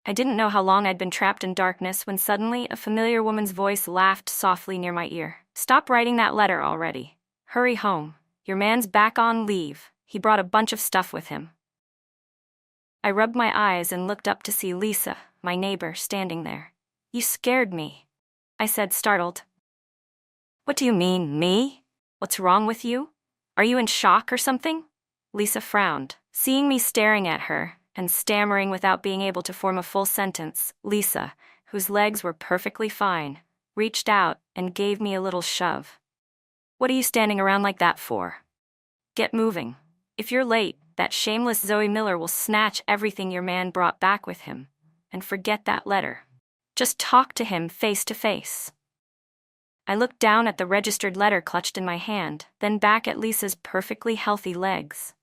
I didn't know how long I'd been trapped in darkness when suddenly a familiar woman's voice laughed softly near my ear. "Stop writing that letter already. Hurry home. Your man's back on leave. He brought a bunch of stuff with him." I rubbed my eyes and looked up to see Lisa, my neighbor, standing there. "You scared me," I said, startled. "What do you mean, me? What's wrong with you? Are you in shock or something?" Lisa frowned, seeing me staring at her and stammering without being able to form a full sentence. Lisa, whose legs were perfectly fine, reached out and gave me a little shove. "What are you standing around like that for? Get moving. If you're late, that shameless Zoe Miller will snatch everything your man brought back with him. And forget that letter. Just talk to him face to face." I looked down at the registered letter clutched in my hand, then back at Lisa's perfectly healthy legs.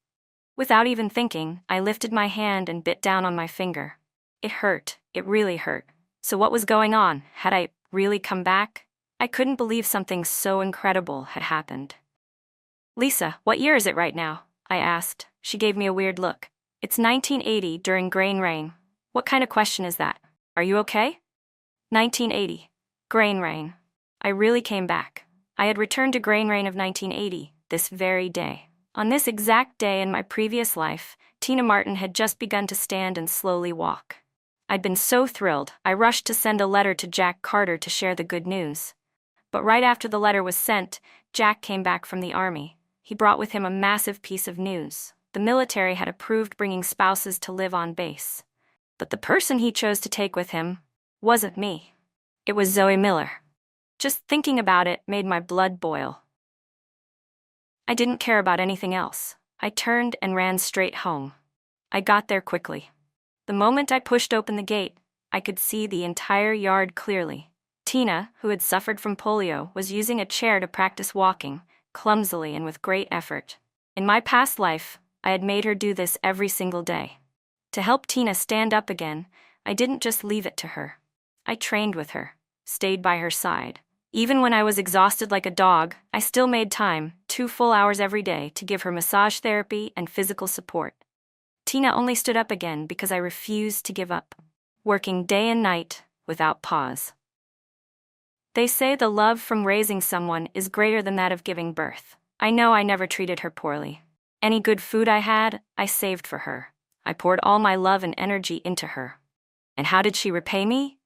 Without even thinking, I lifted my hand and bit down on my finger. It hurt. It really hurt. So what was going on? Had I really come back? I couldn't believe something so incredible had happened. "Lisa, what year is it right now?" I asked. She gave me a weird look. "It's 1980 during grain rain." "What kind of question is that? Are you okay?" 1980. Grain rain. I really came back. I had returned to grain rain of 1980, this very day. On this exact day in my previous life, Tina Martin had just begun to stand and slowly walk. I'd been so thrilled, I rushed to send a letter to Jack Carter to share the good news. But right after the letter was sent, Jack came back from the army. He brought with him a massive piece of news. The military had approved bringing spouses to live on base. But the person he chose to take with him wasn't me. It was Zoe Miller. Just thinking about it made my blood boil. I didn't care about anything else. I turned and ran straight home. I got there quickly. The moment I pushed open the gate, I could see the entire yard clearly. Tina, who had suffered from polio, was using a chair to practice walking, clumsily and with great effort. In my past life, I had made her do this every single day. To help Tina stand up again, I didn't just leave it to her. I trained with her, stayed by her side. Even when I was exhausted like a dog, I still made time, 2 full hours every day, to give her massage therapy and physical support. Tina only stood up again because I refused to give up, working day and night without pause. They say the love from raising someone is greater than that of giving birth. I know I never treated her poorly. Any good food I had, I saved for her. I poured all my love and energy into her. And how did she repay me?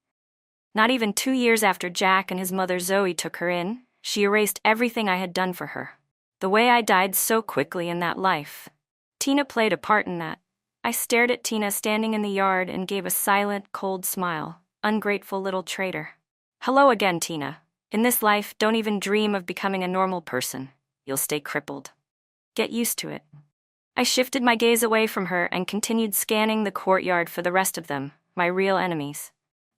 Not even 2 years after Jack and his mother Zoe took her in, she erased everything I had done for her. The way I died so quickly in that life. Tina played a part in that. I stared at Tina standing in the yard and gave a silent, cold smile. Ungrateful little traitor. "Hello again, Tina. In this life, don't even dream of becoming a normal person. You'll stay crippled. Get used to it." I shifted my gaze away from her and continued scanning the courtyard for the rest of them, my real enemies.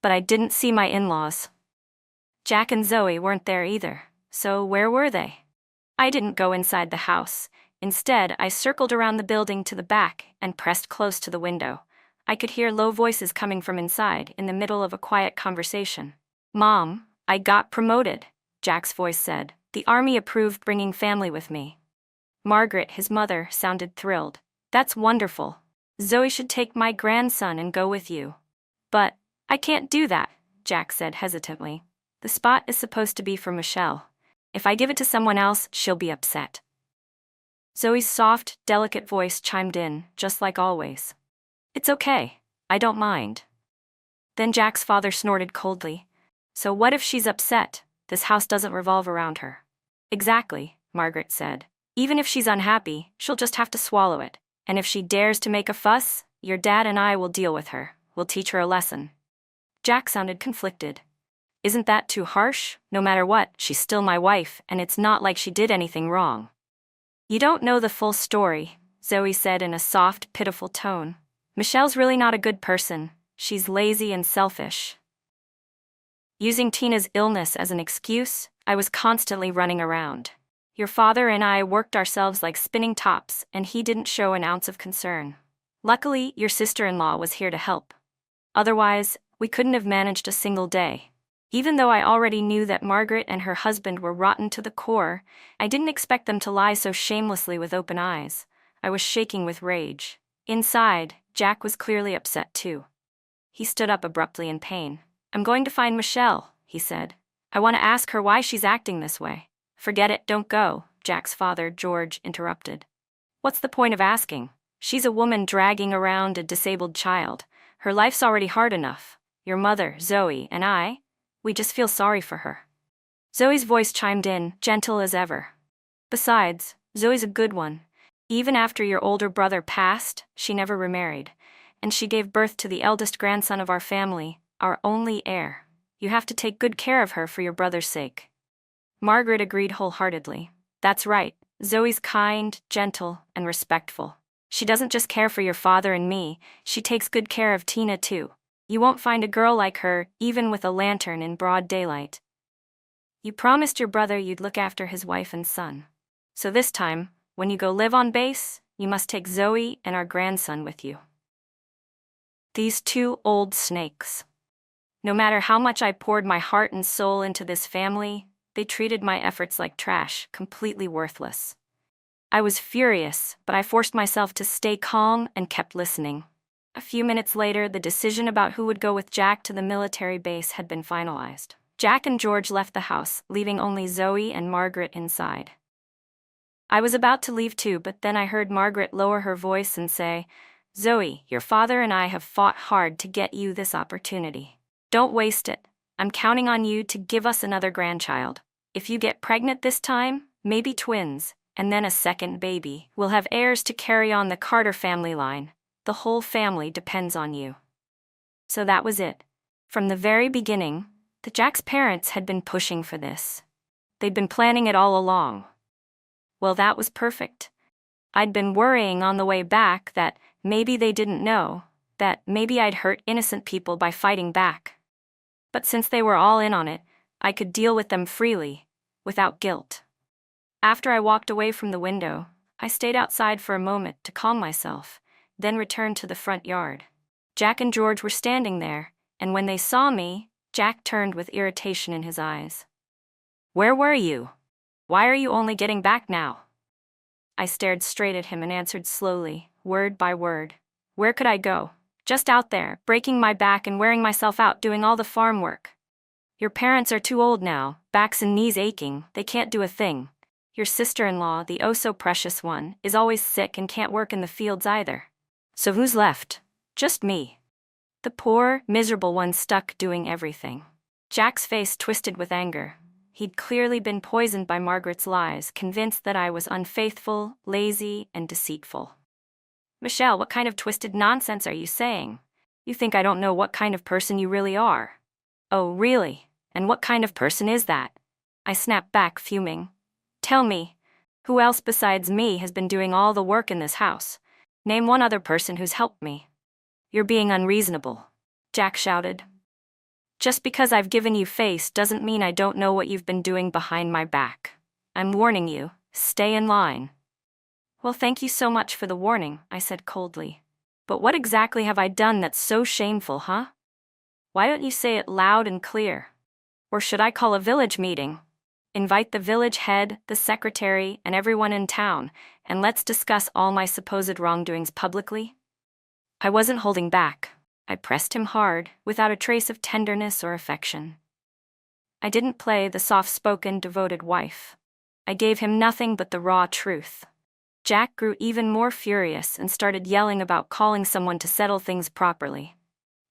But I didn't see my in-laws. Jack and Zoe weren't there either, so where were they? I didn't go inside the house. Instead, I circled around the building to the back and pressed close to the window. I could hear low voices coming from inside in the middle of a quiet conversation. "Mom, I got promoted," Jack's voice said. "The army approved bringing family with me." Margaret, his mother, sounded thrilled. "That's wonderful. Zoe should take my grandson and go with you." "But I can't do that," Jack said hesitantly. "The spot is supposed to be for Michelle. If I give it to someone else, she'll be upset." Zoe's soft, delicate voice chimed in, just like always. "It's okay. I don't mind." Then Jack's father snorted coldly. "So what if she's upset? This house doesn't revolve around her." "Exactly," Margaret said. "Even if she's unhappy, she'll just have to swallow it. And if she dares to make a fuss, your dad and I will deal with her. We'll teach her a lesson." Jack sounded conflicted. "Isn't that too harsh? No matter what, she's still my wife, and it's not like she did anything wrong." "You don't know the full story," Zoe said in a soft, pitiful tone. "Michelle's really not a good person. She's lazy and selfish." Using Tina's illness as an excuse, I was constantly running around. Your father and I worked ourselves like spinning tops, and he didn't show an ounce of concern. Luckily, your sister-in-law was here to help. Otherwise, we couldn't have managed a single day. Even though I already knew that Margaret and her husband were rotten to the core, I didn't expect them to lie so shamelessly with open eyes. I was shaking with rage. Inside, Jack was clearly upset too. He stood up abruptly in pain. I'm going to find Michelle, he said. I want to ask her why she's acting this way. Forget it, don't go, Jack's father, George, interrupted. What's the point of asking? She's a woman dragging around a disabled child. Her life's already hard enough. Your mother, Zoe, and we just feel sorry for her. Zoe's voice chimed in, gentle as ever. Besides, Zoe's a good one. Even after your older brother passed, she never remarried. And she gave birth to the eldest grandson of our family, our only heir. You have to take good care of her for your brother's sake. Margaret agreed wholeheartedly. That's right, Zoe's kind, gentle, and respectful. She doesn't just care for your father and me, she takes good care of Tina too. You won't find a girl like her, even with a lantern in broad daylight. You promised your brother you'd look after his wife and son. So this time, when you go live on base, you must take Zoe and our grandson with you. These two old snakes. No matter how much I poured my heart and soul into this family, they treated my efforts like trash, completely worthless. I was furious, but I forced myself to stay calm and kept listening. A few minutes later, the decision about who would go with Jack to the military base had been finalized. Jack and George left the house, leaving only Zoe and Margaret inside. I was about to leave too, but then I heard Margaret lower her voice and say, Zoe, your father and I have fought hard to get you this opportunity. Don't waste it. I'm counting on you to give us another grandchild. If you get pregnant this time, maybe twins, and then a second baby, we'll have heirs to carry on the Carter family line. The whole family depends on you. So that was it. From the very beginning, the Jack's parents had been pushing for this. They'd been planning it all along. Well, that was perfect. I'd been worrying on the way back that maybe they didn't know, that maybe I'd hurt innocent people by fighting back. But since they were all in on it, I could deal with them freely, without guilt. After I walked away from the window, I stayed outside for a moment to calm myself, then returned to the front yard. Jack and George were standing there, and when they saw me, Jack turned with irritation in his eyes. Where were you? Why are you only getting back now? I stared straight at him and answered slowly, word by word. Where could I go? Just out there, breaking my back and wearing myself out doing all the farm work. Your parents are too old now, backs and knees aching, they can't do a thing. Your sister-in-law, the oh-so-precious one, is always sick and can't work in the fields either. So who's left? Just me. The poor, miserable one stuck doing everything. Jack's face twisted with anger. He'd clearly been poisoned by Margaret's lies, convinced that I was unfaithful, lazy, and deceitful. Michelle, what kind of twisted nonsense are you saying? You think I don't know what kind of person you really are? Oh, really? And what kind of person is that? I snapped back, fuming. Tell me, who else besides me has been doing all the work in this house? Name one other person who's helped me. You're being unreasonable, Jack shouted. Just because I've given you face doesn't mean I don't know what you've been doing behind my back. I'm warning you, stay in line. Well, thank you so much for the warning, I said coldly. But what exactly have I done that's so shameful, huh? Why don't you say it loud and clear? Or should I call a village meeting? Invite the village head, the secretary, and everyone in town, and let's discuss all my supposed wrongdoings publicly? I wasn't holding back. I pressed him hard, without a trace of tenderness or affection. I didn't play the soft-spoken, devoted wife. I gave him nothing but the raw truth. Jack grew even more furious and started yelling about calling someone to settle things properly.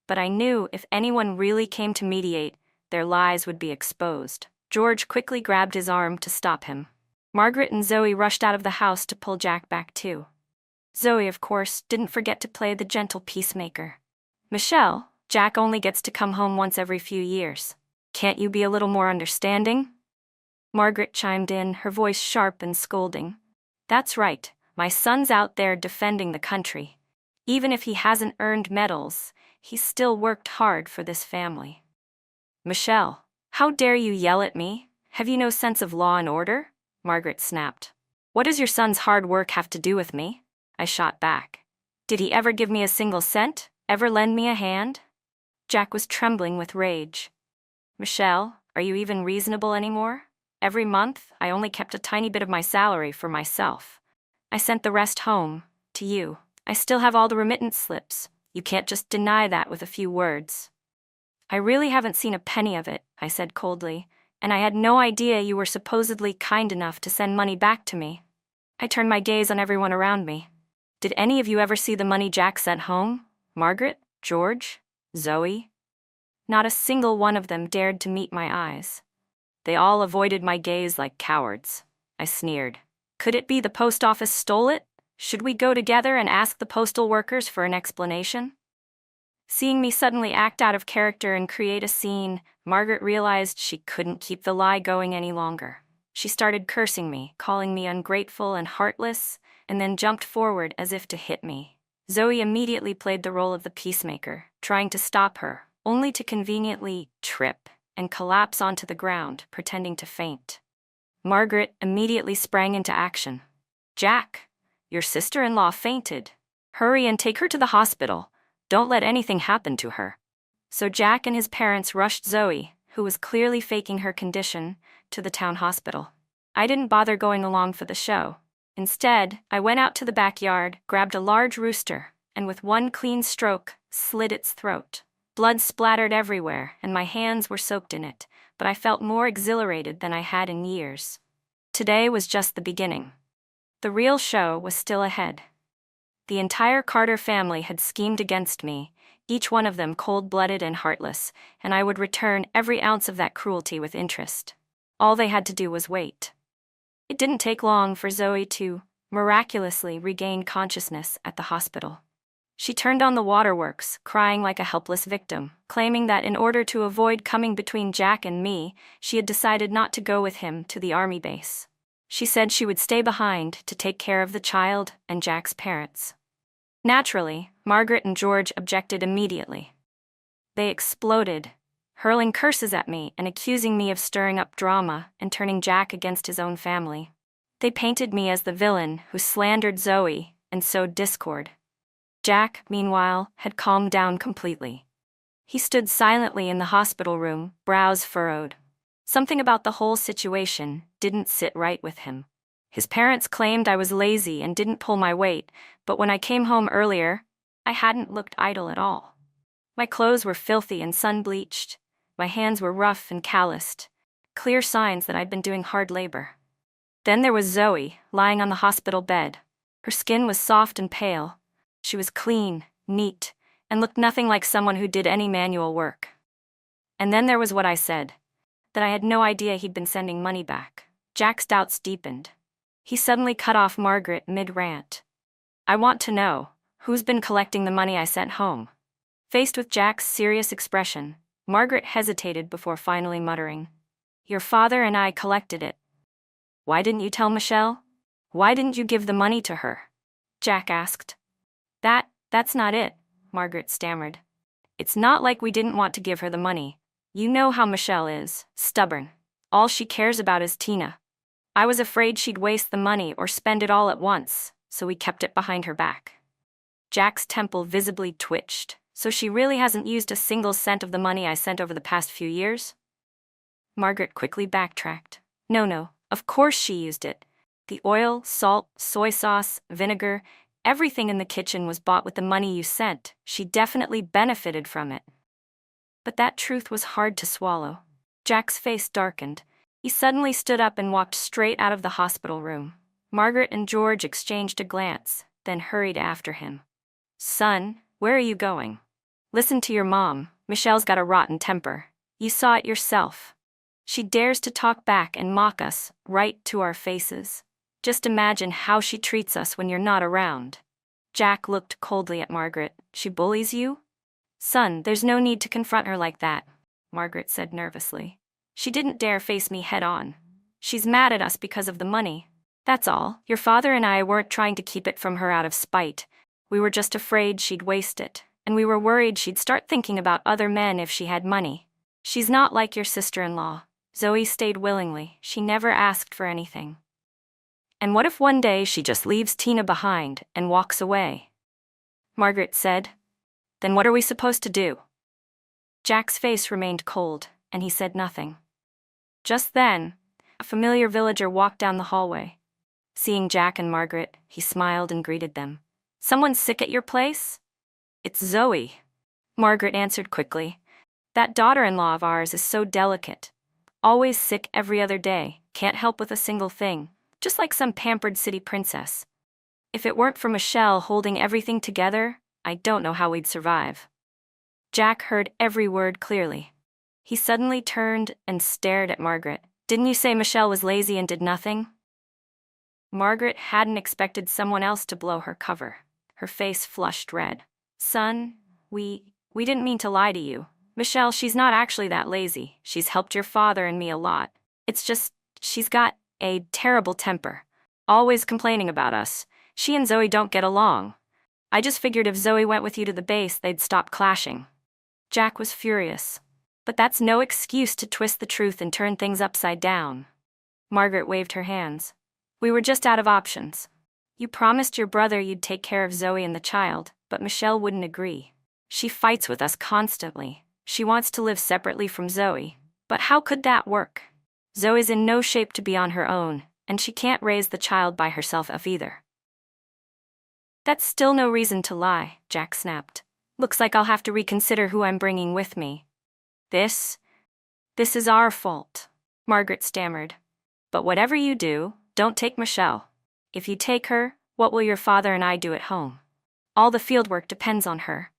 But I knew if anyone really came to mediate, their lies would be exposed. George quickly grabbed his arm to stop him. Margaret and Zoe rushed out of the house to pull Jack back too. Zoe, of course, didn't forget to play the gentle peacemaker. Michelle, Jack only gets to come home once every few years. Can't you be a little more understanding? Margaret chimed in, her voice sharp and scolding. That's right, my son's out there defending the country. Even if he hasn't earned medals, he's still worked hard for this family. Michelle, how dare you yell at me? Have you no sense of law and order? Margaret snapped. What does your son's hard work have to do with me? I shot back. Did he ever give me a single cent? Ever lend me a hand? Jack was trembling with rage. Michelle, are you even reasonable anymore? Every month, I only kept a tiny bit of my salary for myself. I sent the rest home, to you. I still have all the remittance slips. You can't just deny that with a few words. I really haven't seen a penny of it, I said coldly, and I had no idea you were supposedly kind enough to send money back to me. I turned my gaze on everyone around me. Did any of you ever see the money Jack sent home? Margaret? George? Zoe? Not a single one of them dared to meet my eyes. They all avoided my gaze like cowards. I sneered. Could it be the post office stole it? Should we go together and ask the postal workers for an explanation? Seeing me suddenly act out of character and create a scene, Margaret realized she couldn't keep the lie going any longer. She started cursing me, calling me ungrateful and heartless, and then jumped forward as if to hit me. Zoe immediately played the role of the peacemaker, trying to stop her, only to conveniently trip and collapse onto the ground, pretending to faint. Margaret immediately sprang into action. Jack, your sister-in-law fainted. Hurry and take her to the hospital. Don't let anything happen to her. So Jack and his parents rushed Zoe, who was clearly faking her condition, to the town hospital. I didn't bother going along for the show. Instead, I went out to the backyard, grabbed a large rooster, and with one clean stroke, slit its throat. Blood splattered everywhere, and my hands were soaked in it, but I felt more exhilarated than I had in years. Today was just the beginning. The real show was still ahead. The entire Carter family had schemed against me, each one of them cold-blooded and heartless, and I would return every ounce of that cruelty with interest. All they had to do was wait. It didn't take long for Zoe to, miraculously, regain consciousness at the hospital. She turned on the waterworks, crying like a helpless victim, claiming that in order to avoid coming between Jack and me, she had decided not to go with him to the army base. She said she would stay behind to take care of the child and Jack's parents. Naturally, Margaret and George objected immediately. They exploded, hurling curses at me and accusing me of stirring up drama and turning Jack against his own family. They painted me as the villain who slandered Zoe and sowed discord. Jack, meanwhile, had calmed down completely. He stood silently in the hospital room, brows furrowed. Something about the whole situation didn't sit right with him. His parents claimed I was lazy and didn't pull my weight, but when I came home earlier, I hadn't looked idle at all. My clothes were filthy and sun-bleached. My hands were rough and calloused, clear signs that I'd been doing hard labor. Then there was Zoe, lying on the hospital bed. Her skin was soft and pale. She was clean, neat, and looked nothing like someone who did any manual work. And then there was what I said, that I had no idea he'd been sending money back. Jack's doubts deepened. He suddenly cut off Margaret mid-rant. I want to know, who's been collecting the money I sent home? Faced with Jack's serious expression, Margaret hesitated before finally muttering, Your father and I collected it. Why didn't you tell Michelle? Why didn't you give the money to her? Jack asked. That's not it, Margaret stammered. It's not like we didn't want to give her the money. You know how Michelle is, stubborn. All she cares about is Tina. I was afraid she'd waste the money or spend it all at once, so we kept it behind her back. Jack's temple visibly twitched. So she really hasn't used a single cent of the money I sent over the past few years? Margaret quickly backtracked. No, of course she used it. The oil, salt, soy sauce, vinegar, everything in the kitchen was bought with the money you sent. She definitely benefited from it. But that truth was hard to swallow. Jack's face darkened. He suddenly stood up and walked straight out of the hospital room. Margaret and George exchanged a glance, then hurried after him. Son, where are you going? Listen to your mom. Michelle's got a rotten temper. You saw it yourself. She dares to talk back and mock us, right to our faces. Just imagine how she treats us when you're not around. Jack looked coldly at Margaret. She bullies you? Son, there's no need to confront her like that, Margaret said nervously. She didn't dare face me head-on. She's mad at us because of the money. That's all. Your father and I weren't trying to keep it from her out of spite. We were just afraid she'd waste it, and we were worried she'd start thinking about other men if she had money. She's not like your sister-in-law. Zoe stayed willingly. She never asked for anything. And what if one day she just leaves Tina behind and walks away? Margaret said. Then what are we supposed to do? Jack's face remained cold, and he said nothing. Just then, a familiar villager walked down the hallway. Seeing Jack and Margaret, he smiled and greeted them. Someone sick at your place? It's Zoe, Margaret answered quickly. That daughter-in-law of ours is so delicate. Always sick every other day, can't help with a single thing, just like some pampered city princess. If it weren't for Michelle holding everything together, I don't know how we'd survive. Jack heard every word clearly. He suddenly turned and stared at Margaret. Didn't you say Michelle was lazy and did nothing? Margaret hadn't expected someone else to blow her cover. Her face flushed red. Son, we didn't mean to lie to you. Michelle, she's not actually that lazy. She's helped your father and me a lot. It's just, she's got a terrible temper. Always complaining about us. She and Zoe don't get along. I just figured if Zoe went with you to the base, they'd stop clashing. Jack was furious. But that's no excuse to twist the truth and turn things upside down. Margaret waved her hands. We were just out of options. You promised your brother you'd take care of Zoe and the child, but Michelle wouldn't agree. She fights with us constantly. She wants to live separately from Zoe. But how could that work? Zoe's in no shape to be on her own, and she can't raise the child by herself either. That's still no reason to lie, Jack snapped. Looks like I'll have to reconsider who I'm bringing with me. This is our fault, Margaret stammered. But whatever you do, don't take Michelle. If you take her, what will your father and I do at home? All the fieldwork depends on her.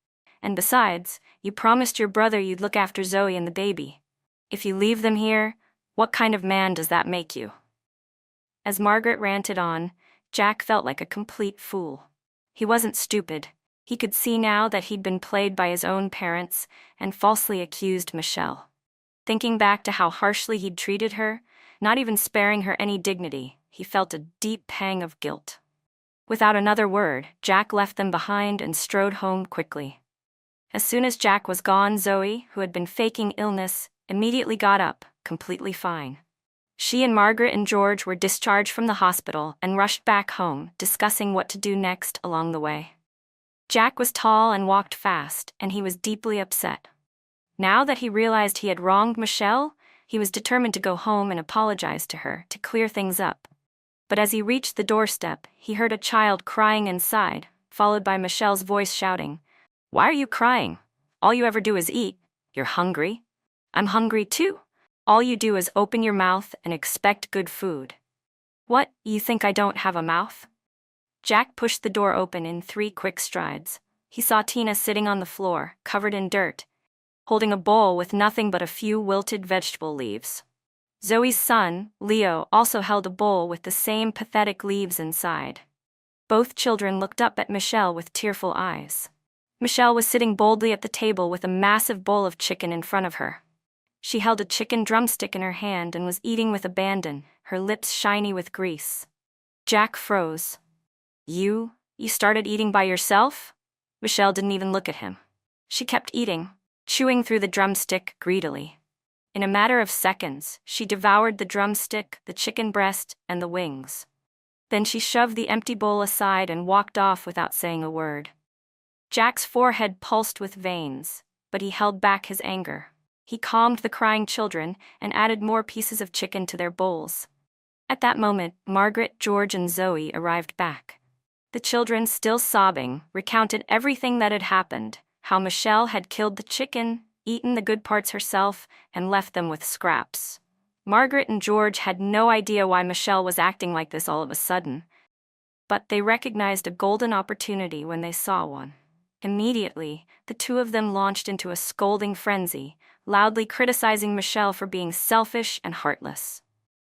And besides, you promised your brother you'd look after Zoe and the baby. If you leave them here, what kind of man does that make you? As Margaret ranted on, Jack felt like a complete fool. He wasn't stupid. He could see now that he'd been played by his own parents and falsely accused Michelle. Thinking back to how harshly he'd treated her, not even sparing her any dignity, he felt a deep pang of guilt. Without another word, Jack left them behind and strode home quickly. As soon as Jack was gone, Zoe, who had been faking illness, immediately got up, completely fine. She and Margaret and George were discharged from the hospital and rushed back home, discussing what to do next along the way. Jack was tall and walked fast, and he was deeply upset. Now that he realized he had wronged Michelle, he was determined to go home and apologize to her to clear things up. But as he reached the doorstep, he heard a child crying inside, followed by Michelle's voice shouting, "Why are you crying? All you ever do is eat. You're hungry? I'm hungry too. All you do is open your mouth and expect good food. What, you think I don't have a mouth?" Jack pushed the door open in 3 quick strides. He saw Tina sitting on the floor, covered in dirt, holding a bowl with nothing but a few wilted vegetable leaves. Zoe's son, Leo, also held a bowl with the same pathetic leaves inside. Both children looked up at Michelle with tearful eyes. Michelle was sitting boldly at the table with a massive bowl of chicken in front of her. She held a chicken drumstick in her hand and was eating with abandon, her lips shiny with grease. Jack froze. You started eating by yourself?" Michelle didn't even look at him. She kept eating, chewing through the drumstick greedily. In a matter of seconds, she devoured the drumstick, the chicken breast, and the wings. Then she shoved the empty bowl aside and walked off without saying a word. Jack's forehead pulsed with veins, but he held back his anger. He calmed the crying children and added more pieces of chicken to their bowls. At that moment, Margaret, George, and Zoe arrived back. The children, still sobbing, recounted everything that had happened, how Michelle had killed the chicken, eaten the good parts herself, and left them with scraps. Margaret and George had no idea why Michelle was acting like this all of a sudden, but they recognized a golden opportunity when they saw one. Immediately, the two of them launched into a scolding frenzy, loudly criticizing Michelle for being selfish and heartless.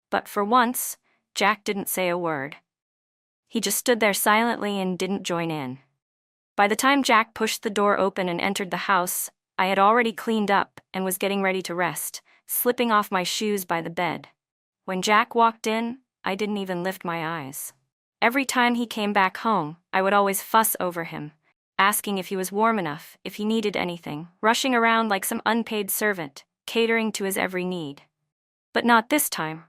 But for once, Jack didn't say a word. He just stood there silently and didn't join in. By the time Jack pushed the door open and entered the house, I had already cleaned up and was getting ready to rest, slipping off my shoes by the bed. When Jack walked in, I didn't even lift my eyes. Every time he came back home, I would always fuss over him, asking if he was warm enough, if he needed anything, rushing around like some unpaid servant, catering to his every need. But not this time.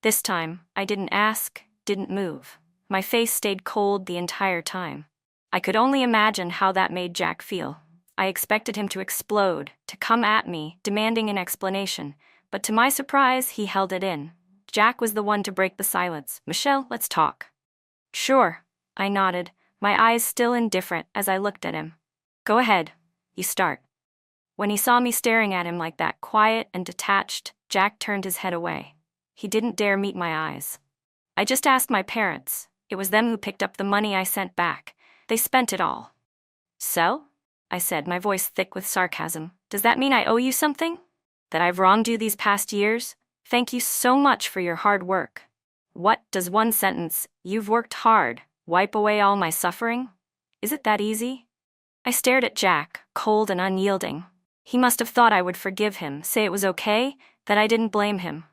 This time, I didn't ask, didn't move. My face stayed cold the entire time. I could only imagine how that made Jack feel. I expected him to explode, to come at me, demanding an explanation, but to my surprise, he held it in. Jack was the one to break the silence. "Michelle, let's talk." "Sure," I nodded, my eyes still indifferent as I looked at him. Go ahead, you start. When he saw me staring at him like that, quiet and detached, Jack turned his head away. He didn't dare meet my eyes. I just asked my parents. It was them who picked up the money I sent back. They spent it all. So? I said, my voice thick with sarcasm. Does that mean I owe you something? That I've wronged you these past years? Thank you so much for your hard work. What does one sentence, "You've worked hard," wipe away all my suffering? Is it that easy? I stared at Jack, cold and unyielding. He must have thought I would forgive him, say it was okay, that I didn't blame him.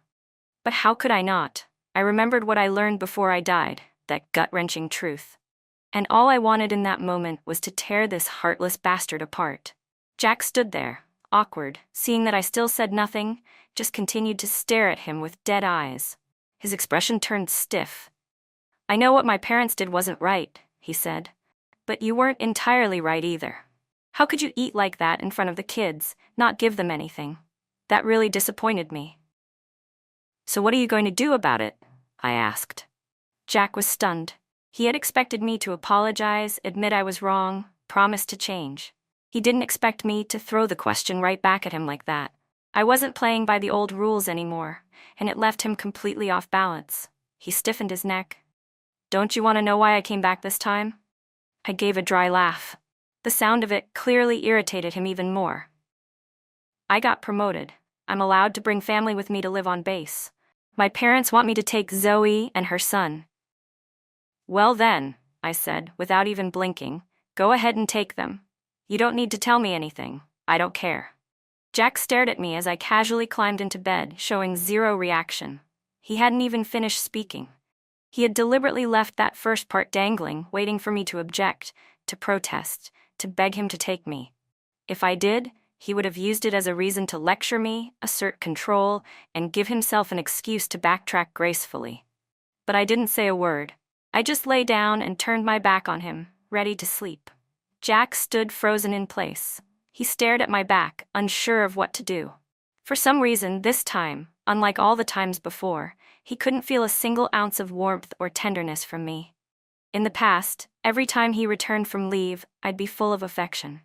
But how could I not? I remembered what I learned before I died, that gut-wrenching truth. And all I wanted in that moment was to tear this heartless bastard apart. Jack stood there, awkward, seeing that I still said nothing, just continued to stare at him with dead eyes. His expression turned stiff. I know what my parents did wasn't right, he said. But you weren't entirely right either. How could you eat like that in front of the kids, not give them anything? That really disappointed me. So what are you going to do about it? I asked. Jack was stunned. He had expected me to apologize, admit I was wrong, promise to change. He didn't expect me to throw the question right back at him like that. I wasn't playing by the old rules anymore, and it left him completely off balance. He stiffened his neck. Don't you want to know why I came back this time? I gave a dry laugh. The sound of it clearly irritated him even more. I got promoted. I'm allowed to bring family with me to live on base. My parents want me to take Zoe and her son. Well then, I said, without even blinking, go ahead and take them. You don't need to tell me anything. I don't care. Jack stared at me as I casually climbed into bed, showing zero reaction. He hadn't even finished speaking. He had deliberately left that first part dangling, waiting for me to object, to protest, to beg him to take me. If I did, he would have used it as a reason to lecture me, assert control, and give himself an excuse to backtrack gracefully. But I didn't say a word. I just lay down and turned my back on him, ready to sleep. Jack stood frozen in place. He stared at my back, unsure of what to do. For some reason, this time, unlike all the times before, he couldn't feel a single ounce of warmth or tenderness from me. In the past, every time he returned from leave, I'd be full of affection.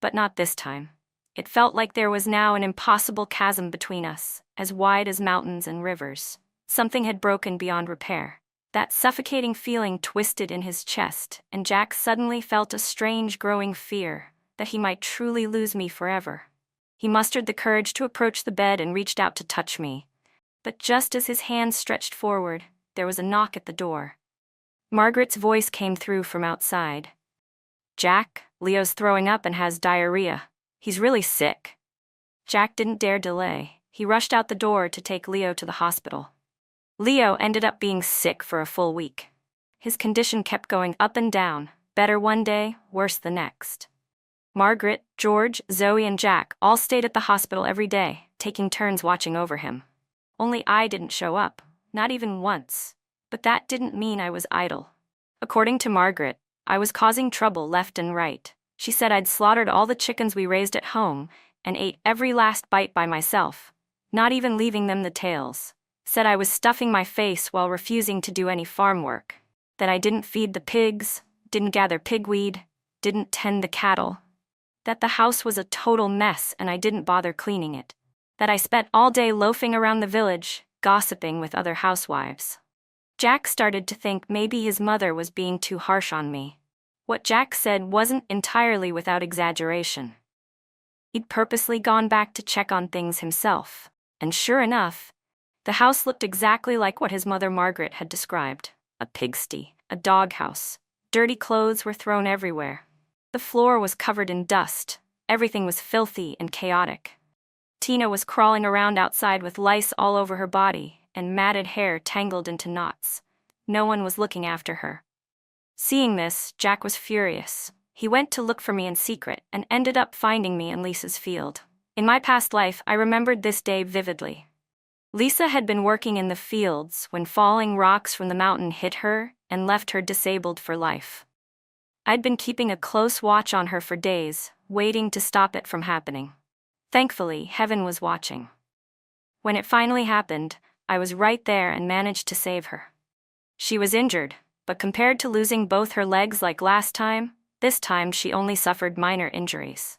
But not this time. It felt like there was now an impossible chasm between us, as wide as mountains and rivers. Something had broken beyond repair. That suffocating feeling twisted in his chest, and Jack suddenly felt a strange growing fear that he might truly lose me forever. He mustered the courage to approach the bed and reached out to touch me. But just as his hand stretched forward, there was a knock at the door. Margaret's voice came through from outside. Jack, Leo's throwing up and has diarrhea. He's really sick. Jack didn't dare delay. He rushed out the door to take Leo to the hospital. Leo ended up being sick for a full week. His condition kept going up and down, better one day, worse the next. Margaret, George, Zoe, and Jack all stayed at the hospital every day, taking turns watching over him. Only I didn't show up, not even once. But that didn't mean I was idle. According to Margaret, I was causing trouble left and right. She said I'd slaughtered all the chickens we raised at home and ate every last bite by myself, not even leaving them the tails. Said I was stuffing my face while refusing to do any farm work. That I didn't feed the pigs, didn't gather pigweed, didn't tend the cattle. That the house was a total mess and I didn't bother cleaning it. That I spent all day loafing around the village, gossiping with other housewives. Jack started to think maybe his mother was being too harsh on me. What Jack said wasn't entirely without exaggeration. He'd purposely gone back to check on things himself, and sure enough, the house looked exactly like what his mother Margaret had described. A pigsty, a doghouse. Dirty clothes were thrown everywhere. The floor was covered in dust. Everything was filthy and chaotic. Tina was crawling around outside with lice all over her body and matted hair tangled into knots. No one was looking after her. Seeing this, Jack was furious. He went to look for me in secret and ended up finding me in Lisa's field. In my past life, I remembered this day vividly. Lisa had been working in the fields when falling rocks from the mountain hit her and left her disabled for life. I'd been keeping a close watch on her for days, waiting to stop it from happening. Thankfully, heaven was watching. When it finally happened, I was right there and managed to save her. She was injured, but compared to losing both her legs like last time, This time she only suffered minor injuries.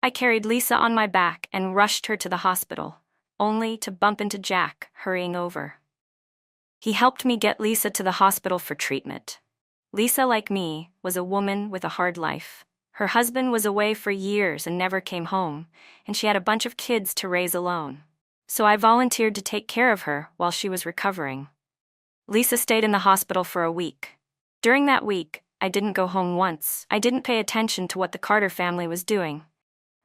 I carried Lisa on my back and rushed her to the hospital, only to bump into Jack hurrying over. He helped me get Lisa to the hospital for treatment. Lisa, like me, was a woman with a hard life. Her husband was away for years and never came home, and she had a bunch of kids to raise alone. So I volunteered to take care of her while she was recovering. Lisa stayed in the hospital for a week. During that week, I didn't go home once. I didn't pay attention to what the Carter family was doing.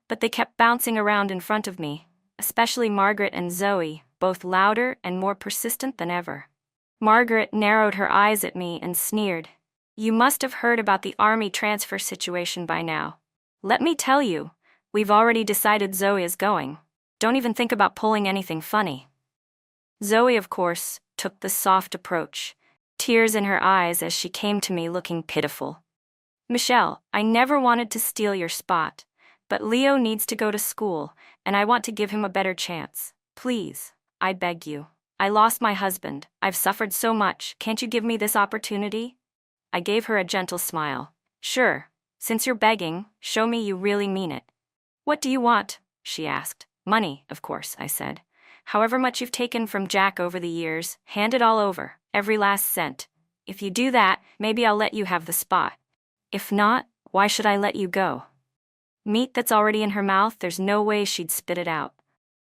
But they kept bouncing around in front of me, especially Margaret and Zoe, both louder and more persistent than ever. Margaret narrowed her eyes at me and sneered. "You must have heard about the army transfer situation by now. Let me tell you, we've already decided Zoe is going. Don't even think about pulling anything funny." Zoe, of course, took the soft approach, tears in her eyes as she came to me looking pitiful. "Michelle, I never wanted to steal your spot, but Leo needs to go to school, and I want to give him a better chance. Please, I beg you. I lost my husband. I've suffered so much. Can't you give me this opportunity?" I gave her a gentle smile. "Sure. Since you're begging, show me you really mean it." "What do you want?" she asked. "Money, of course," I said. "However much you've taken from Jack over the years, hand it all over, every last cent. If you do that, maybe I'll let you have the spot. If not, why should I let you go?" Meat that's already in her mouth, there's no way she'd spit it out.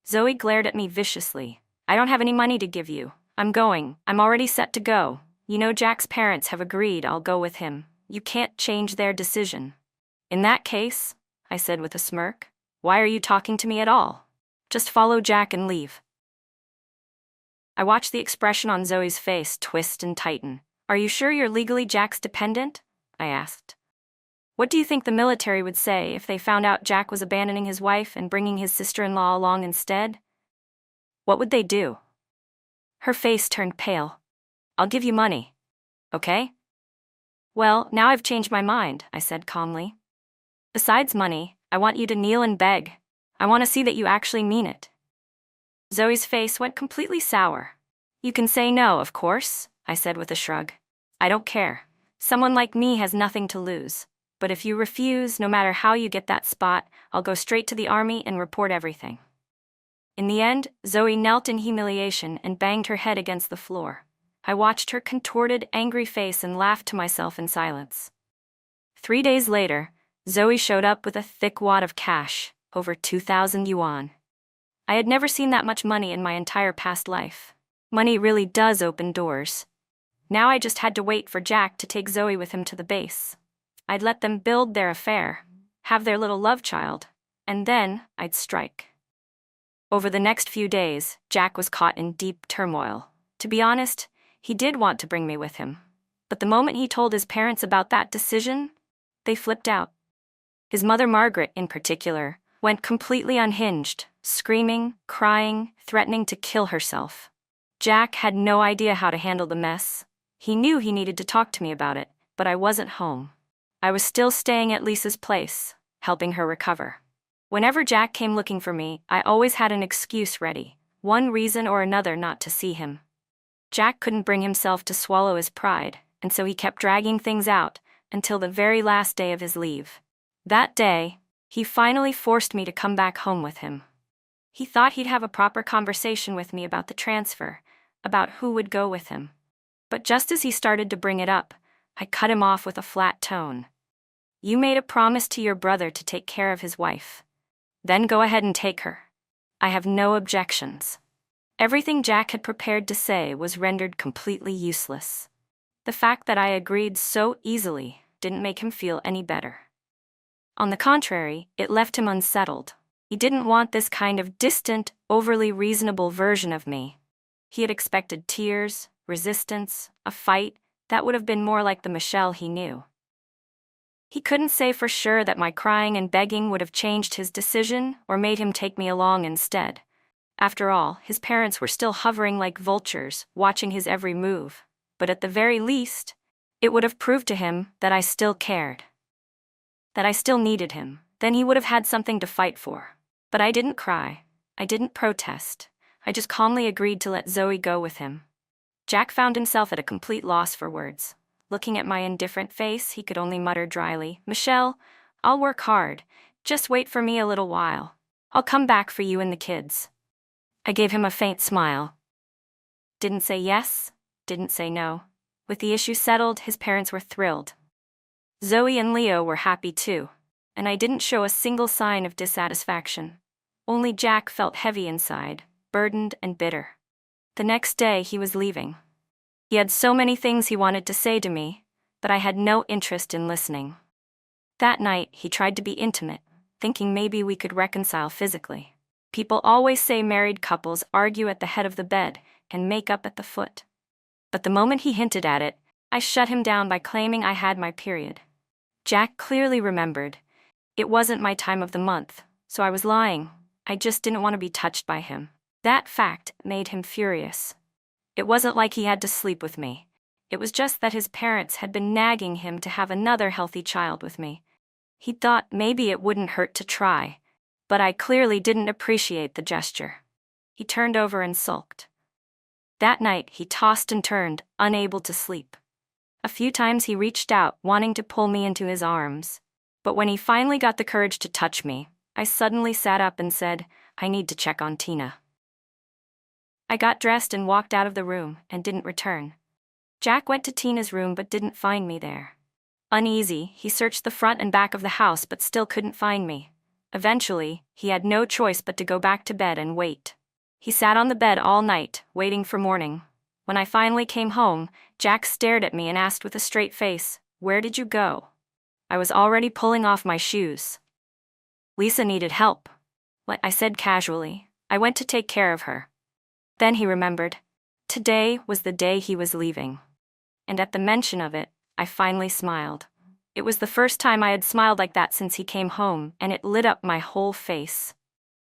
Zoe glared at me viciously. "I don't have any money to give you. I'm going. I'm already set to go. You know Jack's parents have agreed I'll go with him. You can't change their decision." "In that case," I said with a smirk, "why are you talking to me at all? Just follow Jack and leave." I watched the expression on Zoe's face twist and tighten. "Are you sure you're legally Jack's dependent?" I asked. "What do you think the military would say if they found out Jack was abandoning his wife and bringing his sister-in-law along instead? What would they do?" Her face turned pale. "I'll give you money. Okay?" "Well, now I've changed my mind," I said calmly. "Besides money, I want you to kneel and beg. I want to see that you actually mean it." Zoe's face went completely sour. "You can say no, of course," I said with a shrug. "I don't care. Someone like me has nothing to lose. But if you refuse, no matter how you get that spot, I'll go straight to the army and report everything." In the end, Zoe knelt in humiliation and banged her head against the floor. I watched her contorted, angry face and laughed to myself in silence. 3 days later, Zoe showed up with a thick wad of cash, over 2,000 yuan. I had never seen that much money in my entire past life. Money really does open doors. Now I just had to wait for Jack to take Zoe with him to the base. I'd let them build their affair, have their little love child, and then I'd strike. Over the next few days, Jack was caught in deep turmoil. To be honest, he did want to bring me with him. But the moment he told his parents about that decision, they flipped out. His mother, Margaret in particular, went completely unhinged, screaming, crying, threatening to kill herself. Jack had no idea how to handle the mess. He knew he needed to talk to me about it, but I wasn't home. I was still staying at Lisa's place, helping her recover. Whenever Jack came looking for me, I always had an excuse ready, one reason or another not to see him. Jack couldn't bring himself to swallow his pride, and so he kept dragging things out until the very last day of his leave. That day, he finally forced me to come back home with him. He thought he'd have a proper conversation with me about the transfer, about who would go with him. But just as he started to bring it up, I cut him off with a flat tone. "You made a promise to your brother to take care of his wife. Then go ahead and take her. I have no objections." Everything Jack had prepared to say was rendered completely useless. The fact that I agreed so easily didn't make him feel any better. On the contrary, it left him unsettled. He didn't want this kind of distant, overly reasonable version of me. He had expected tears, resistance, a fight that would have been more like the Michelle he knew. He couldn't say for sure that my crying and begging would have changed his decision or made him take me along instead. After all, his parents were still hovering like vultures, watching his every move. But at the very least, it would have proved to him that I still cared. That I still needed him. Then he would have had something to fight for. But I didn't cry. I didn't protest. I just calmly agreed to let Zoe go with him. Jack found himself at a complete loss for words. Looking at my indifferent face, he could only mutter dryly, "Michelle, I'll work hard. Just wait for me a little while. I'll come back for you and the kids." I gave him a faint smile. Didn't say yes, didn't say no. With the issue settled, his parents were thrilled. Zoe and Leo were happy too, and I didn't show a single sign of dissatisfaction. Only Jack felt heavy inside, burdened and bitter. The next day he was leaving. He had so many things he wanted to say to me, but I had no interest in listening. That night he tried to be intimate, thinking maybe we could reconcile physically. People always say married couples argue at the head of the bed and make up at the foot. But the moment he hinted at it, I shut him down by claiming I had my period. Jack clearly remembered. It wasn't my time of the month, so I was lying. I just didn't want to be touched by him. That fact made him furious. It wasn't like he had to sleep with me. It was just that his parents had been nagging him to have another healthy child with me. He thought maybe it wouldn't hurt to try, but I clearly didn't appreciate the gesture. He turned over and sulked. That night he tossed and turned, unable to sleep. A few times he reached out, wanting to pull me into his arms. But when he finally got the courage to touch me, I suddenly sat up and said, "I need to check on Tina." I got dressed and walked out of the room and didn't return. Jack went to Tina's room but didn't find me there. Uneasy, he searched the front and back of the house but still couldn't find me. Eventually, he had no choice but to go back to bed and wait. He sat on the bed all night, waiting for morning. When I finally came home, Jack stared at me and asked with a straight face, "Where did you go?" I was already pulling off my shoes. "Lisa needed help," I said casually. "I went to take care of her." Then he remembered. Today was the day he was leaving. And at the mention of it, I finally smiled. It was the first time I had smiled like that since he came home, and it lit up my whole face.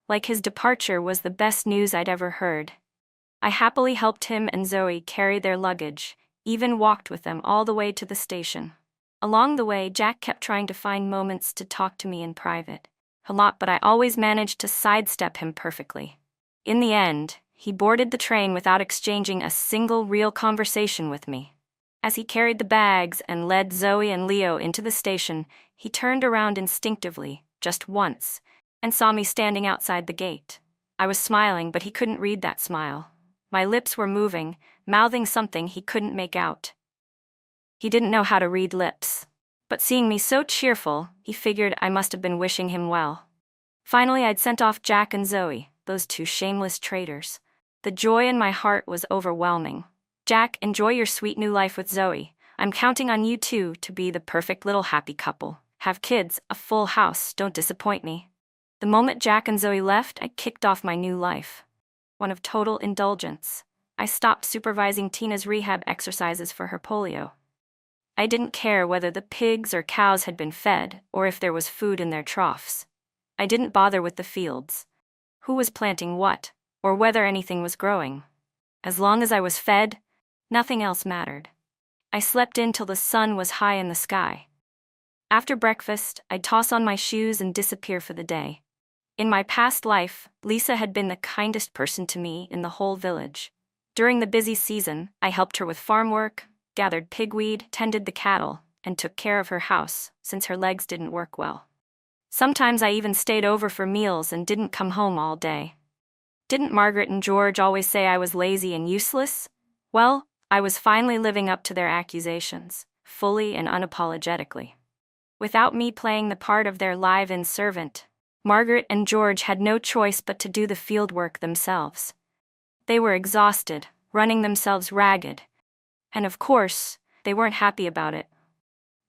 Like his departure was the best news I'd ever heard. I happily helped him and Zoe carry their luggage, even walked with them all the way to the station. Along the way, Jack kept trying to find moments to talk to me in private. A lot, but I always managed to sidestep him perfectly. In the end, he boarded the train without exchanging a single real conversation with me. As he carried the bags and led Zoe and Leo into the station, he turned around instinctively, just once, and saw me standing outside the gate. I was smiling, but he couldn't read that smile. My lips were moving, mouthing something he couldn't make out. He didn't know how to read lips. But seeing me so cheerful, he figured I must have been wishing him well. Finally, I'd sent off Jack and Zoe, those two shameless traitors. The joy in my heart was overwhelming. "Jack, enjoy your sweet new life with Zoe. I'm counting on you two to be the perfect little happy couple. Have kids, a full house, don't disappoint me." The moment Jack and Zoe left, I kicked off my new life. One of total indulgence. I stopped supervising Tina's rehab exercises for her polio. I didn't care whether the pigs or cows had been fed or if there was food in their troughs. I didn't bother with the fields, who was planting what, or whether anything was growing. As long as I was fed, nothing else mattered. I slept in till the sun was high in the sky. After breakfast, I'd toss on my shoes and disappear for the day. In my past life, Lisa had been the kindest person to me in the whole village. During the busy season, I helped her with farm work, gathered pigweed, tended the cattle, and took care of her house, since her legs didn't work well. Sometimes I even stayed over for meals and didn't come home all day. Didn't Margaret and George always say I was lazy and useless? Well, I was finally living up to their accusations, fully and unapologetically. Without me playing the part of their live-in servant, Margaret and George had no choice but to do the field work themselves. They were exhausted, running themselves ragged, and of course, they weren't happy about it.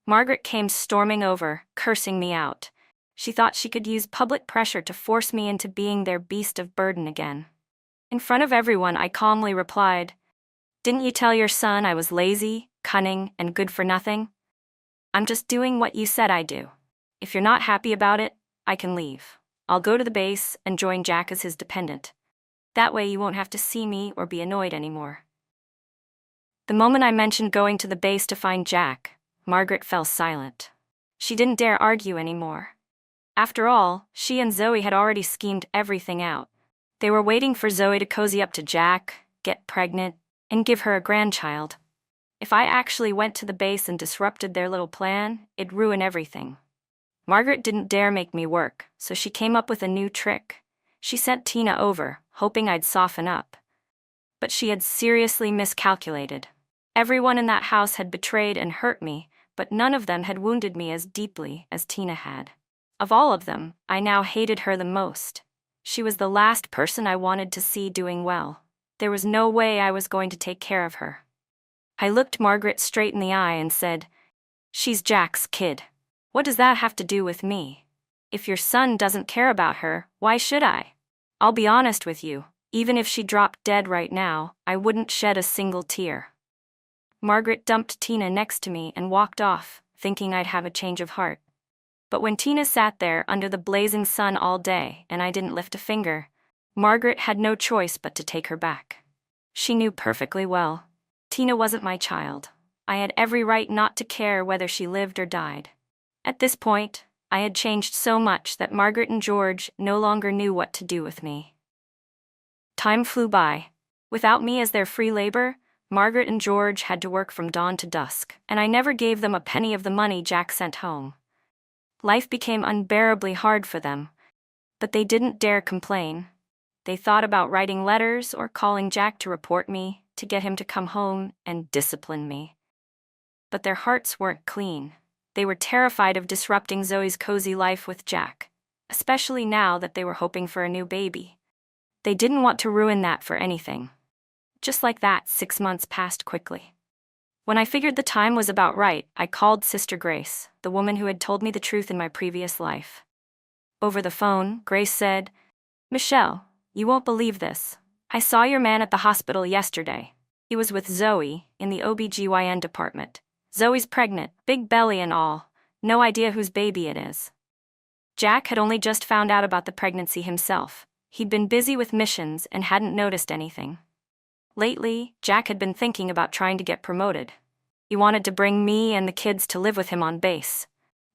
Margaret came storming over, cursing me out. She thought she could use public pressure to force me into being their beast of burden again. In front of everyone, I calmly replied, "Didn't you tell your son I was lazy, cunning, and good for nothing? I'm just doing what you said I do. If you're not happy about it, I can leave. I'll go to the base and join Jack as his dependent. That way you won't have to see me or be annoyed anymore." The moment I mentioned going to the base to find Jack, Margaret fell silent. She didn't dare argue anymore. After all, she and Zoe had already schemed everything out. They were waiting for Zoe to cozy up to Jack, get pregnant, and give her a grandchild. If I actually went to the base and disrupted their little plan, it'd ruin everything. Margaret didn't dare make me work, so she came up with a new trick. She sent Tina over, hoping I'd soften up. But she had seriously miscalculated. Everyone in that house had betrayed and hurt me, but none of them had wounded me as deeply as Tina had. Of all of them, I now hated her the most. She was the last person I wanted to see doing well. There was no way I was going to take care of her. I looked Margaret straight in the eye and said, "She's Jack's kid. What does that have to do with me? If your son doesn't care about her, why should I? I'll be honest with you, even if she dropped dead right now, I wouldn't shed a single tear." Margaret dumped Tina next to me and walked off, thinking I'd have a change of heart. But when Tina sat there under the blazing sun all day and I didn't lift a finger, Margaret had no choice but to take her back. She knew perfectly well. Tina wasn't my child. I had every right not to care whether she lived or died. At this point, I had changed so much that Margaret and George no longer knew what to do with me. Time flew by. Without me as their free labor, Margaret and George had to work from dawn to dusk, and I never gave them a penny of the money Jack sent home. Life became unbearably hard for them, but they didn't dare complain. They thought about writing letters or calling Jack to report me, to get him to come home and discipline me. But their hearts weren't clean. They were terrified of disrupting Zoe's cozy life with Jack, especially now that they were hoping for a new baby. They didn't want to ruin that for anything. Just like that, 6 months passed quickly. When I figured the time was about right, I called Sister Grace, the woman who had told me the truth in my previous life. Over the phone, Grace said, "Michelle, you won't believe this. I saw your man at the hospital yesterday. He was with Zoe in the OBGYN department. Zoe's pregnant, big belly and all. No idea whose baby it is." Jack had only just found out about the pregnancy himself. He'd been busy with missions and hadn't noticed anything. Lately, Jack had been thinking about trying to get promoted. He wanted to bring me and the kids to live with him on base.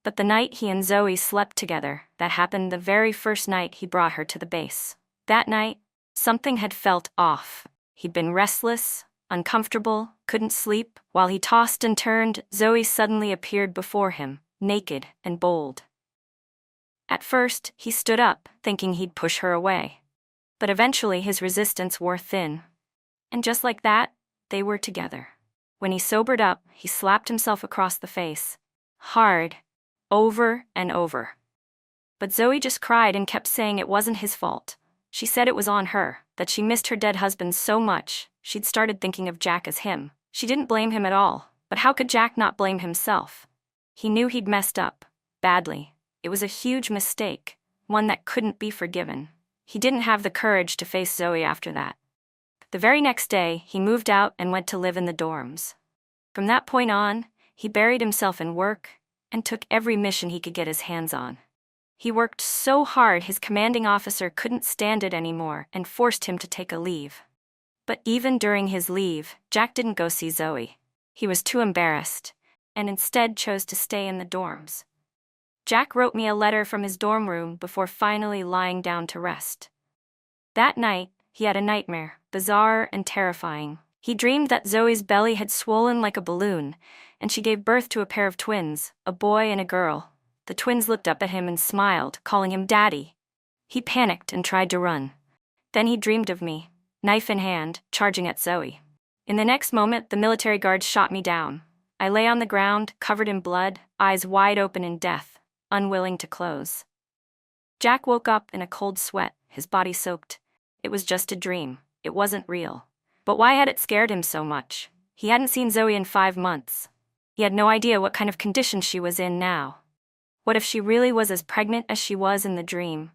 But the night he and Zoe slept together, that happened the very first night he brought her to the base. That night, something had felt off. He'd been restless, uncomfortable, couldn't sleep. While he tossed and turned, Zoe suddenly appeared before him, naked and bold. At first, he stood up, thinking he'd push her away. But eventually his resistance wore thin. And just like that, they were together. When he sobered up, he slapped himself across the face. Hard. Over and over. But Zoe just cried and kept saying it wasn't his fault. She said it was on her, that she missed her dead husband so much, she'd started thinking of Jack as him. She didn't blame him at all, but how could Jack not blame himself? He knew he'd messed up. Badly. It was a huge mistake, one that couldn't be forgiven. He didn't have the courage to face Zoe after that. The very next day, he moved out and went to live in the dorms. From that point on, he buried himself in work and took every mission he could get his hands on. He worked so hard his commanding officer couldn't stand it anymore and forced him to take a leave. But even during his leave, Jack didn't go see Zoe. He was too embarrassed, and instead chose to stay in the dorms. Jack wrote me a letter from his dorm room before finally lying down to rest. That night, he had a nightmare, bizarre and terrifying. He dreamed that Zoe's belly had swollen like a balloon, and she gave birth to a pair of twins, a boy and a girl. The twins looked up at him and smiled, calling him Daddy. He panicked and tried to run. Then he dreamed of me, knife in hand, charging at Zoe. In the next moment, the military guards shot me down. I lay on the ground, covered in blood, eyes wide open in death, unwilling to close. Jack woke up in a cold sweat, his body soaked. It was just a dream. It wasn't real. But why had it scared him so much? He hadn't seen Zoe in 5 months. He had no idea what kind of condition she was in now. What if she really was as pregnant as she was in the dream?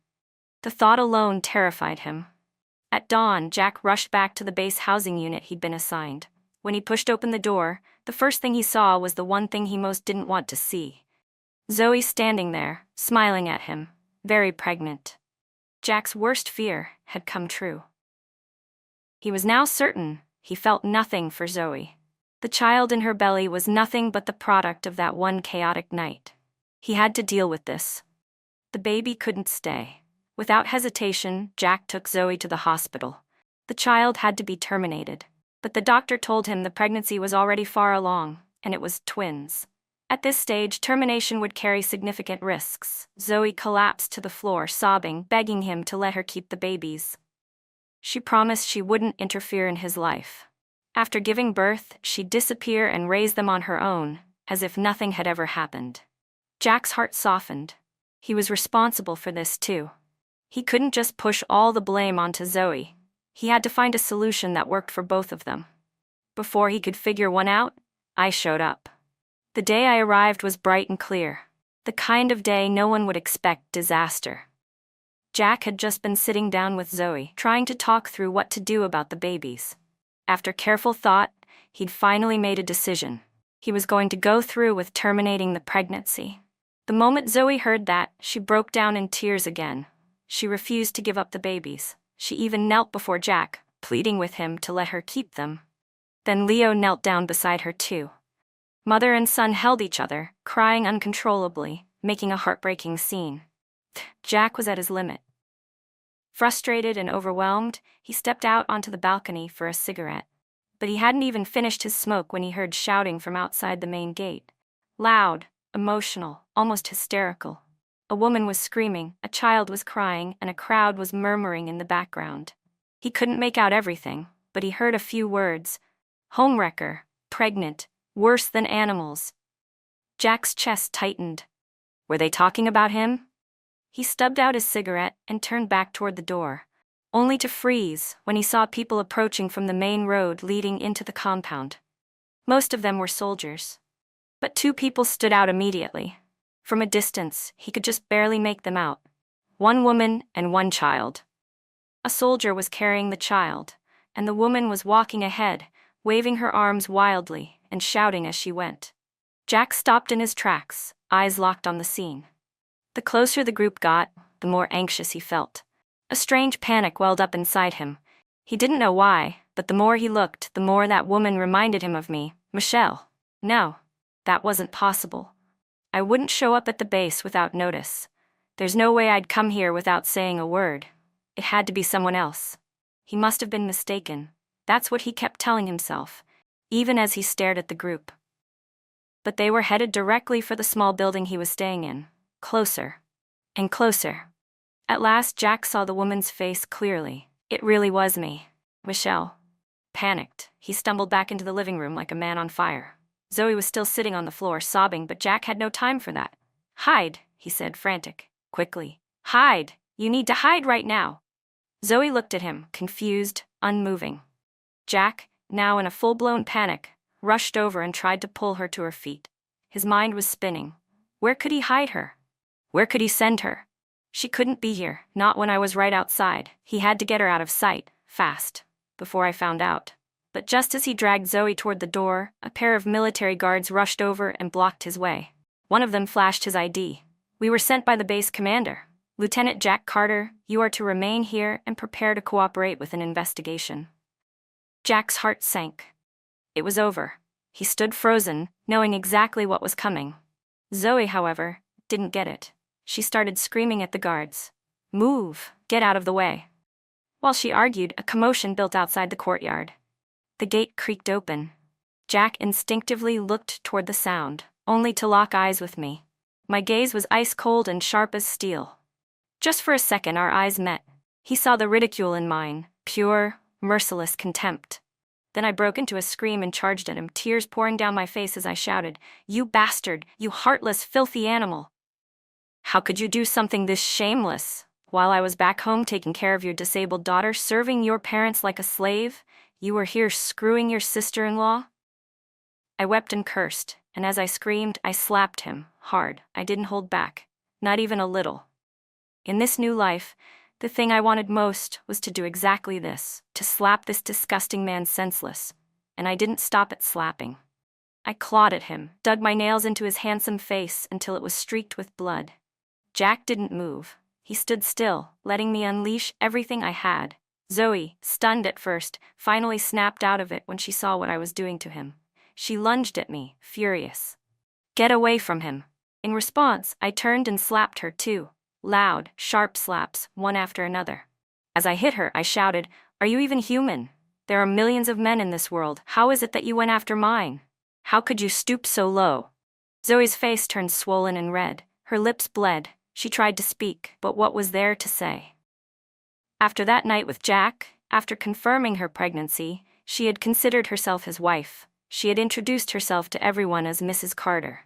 The thought alone terrified him. At dawn, Jack rushed back to the base housing unit he'd been assigned. When he pushed open the door, the first thing he saw was the one thing he most didn't want to see. Zoe standing there, smiling at him, very pregnant. Jack's worst fear had come true. He was now certain he felt nothing for Zoe. The child in her belly was nothing but the product of that one chaotic night. He had to deal with this. The baby couldn't stay. Without hesitation, Jack took Zoe to the hospital. The child had to be terminated. But the doctor told him the pregnancy was already far along, and it was twins. At this stage, termination would carry significant risks. Zoe collapsed to the floor, sobbing, begging him to let her keep the babies. She promised she wouldn't interfere in his life. After giving birth, she'd disappear and raise them on her own, as if nothing had ever happened. Jack's heart softened. He was responsible for this too. He couldn't just push all the blame onto Zoe. He had to find a solution that worked for both of them. Before he could figure one out, I showed up. The day I arrived was bright and clear. The kind of day no one would expect disaster. Jack had just been sitting down with Zoe, trying to talk through what to do about the babies. After careful thought, he'd finally made a decision. He was going to go through with terminating the pregnancy. The moment Zoe heard that, she broke down in tears again. She refused to give up the babies. She even knelt before Jack, pleading with him to let her keep them. Then Leo knelt down beside her too. Mother and son held each other, crying uncontrollably, making a heartbreaking scene. Jack was at his limit. Frustrated and overwhelmed, he stepped out onto the balcony for a cigarette. But he hadn't even finished his smoke when he heard shouting from outside the main gate. Loud, emotional, almost hysterical. A woman was screaming, a child was crying, and a crowd was murmuring in the background. He couldn't make out everything, but he heard a few words. Homewrecker, pregnant, worse than animals. Jack's chest tightened. Were they talking about him? He stubbed out his cigarette and turned back toward the door, only to freeze when he saw people approaching from the main road leading into the compound. Most of them were soldiers. But two people stood out immediately. From a distance, he could just barely make them out. One woman and one child. A soldier was carrying the child, and the woman was walking ahead, waving her arms wildly and shouting as she went. Jack stopped in his tracks, eyes locked on the scene. The closer the group got, the more anxious he felt. A strange panic welled up inside him. He didn't know why, but the more he looked, the more that woman reminded him of me, Michelle. No, that wasn't possible. I wouldn't show up at the base without notice. There's no way I'd come here without saying a word. It had to be someone else. He must have been mistaken. That's what he kept telling himself, even as he stared at the group. But they were headed directly for the small building he was staying in. Closer. And closer. At last, Jack saw the woman's face clearly. It really was me. Michelle. Panicked, he stumbled back into the living room like a man on fire. Zoe was still sitting on the floor, sobbing, but Jack had no time for that. Hide, he said, frantic. Quickly. Hide! You need to hide right now. Zoe looked at him, confused, unmoving. Jack, now in a full-blown panic, rushed over and tried to pull her to her feet. His mind was spinning. Where could he hide her? Where could he send her? She couldn't be here, not when I was right outside. He had to get her out of sight, fast, before I found out. But just as he dragged Zoe toward the door, a pair of military guards rushed over and blocked his way. One of them flashed his ID. We were sent by the base commander. Lieutenant Jack Carter, you are to remain here and prepare to cooperate with an investigation. Jack's heart sank. It was over. He stood frozen, knowing exactly what was coming. Zoe, however, didn't get it. She started screaming at the guards. Move! Get out of the way! While she argued, a commotion built outside the courtyard. The gate creaked open. Jack instinctively looked toward the sound, only to lock eyes with me. My gaze was ice-cold and sharp as steel. Just for a second our eyes met. He saw the ridicule in mine, pure, merciless contempt. Then I broke into a scream and charged at him, tears pouring down my face as I shouted, You bastard! You heartless, filthy animal! How could you do something this shameless? While I was back home taking care of your disabled daughter, serving your parents like a slave, you were here screwing your sister-in-law? I wept and cursed, and as I screamed, I slapped him, hard. I didn't hold back, not even a little. In this new life, the thing I wanted most was to do exactly this, to slap this disgusting man senseless, and I didn't stop at slapping. I clawed at him, dug my nails into his handsome face until it was streaked with blood. Jack didn't move. He stood still, letting me unleash everything I had. Zoe, stunned at first, finally snapped out of it when she saw what I was doing to him. She lunged at me, furious. Get away from him. In response, I turned and slapped her too. Loud, sharp slaps, one after another. As I hit her, I shouted, Are you even human? There are millions of men in this world. How is it that you went after mine? How could you stoop so low? Zoe's face turned swollen and red. Her lips bled. She tried to speak, but what was there to say? After that night with Jack, after confirming her pregnancy, she had considered herself his wife. She had introduced herself to everyone as Mrs. Carter.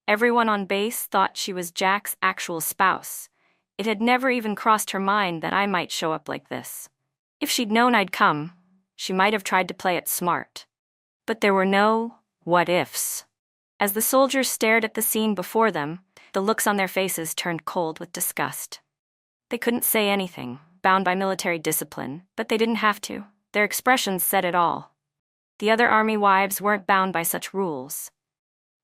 Everyone on base thought she was Jack's actual spouse. It had never even crossed her mind that I might show up like this. If she'd known I'd come, she might have tried to play it smart. But there were no what-ifs. As the soldiers stared at the scene before them, the looks on their faces turned cold with disgust. They couldn't say anything, bound by military discipline, but they didn't have to. Their expressions said it all. The other army wives weren't bound by such rules.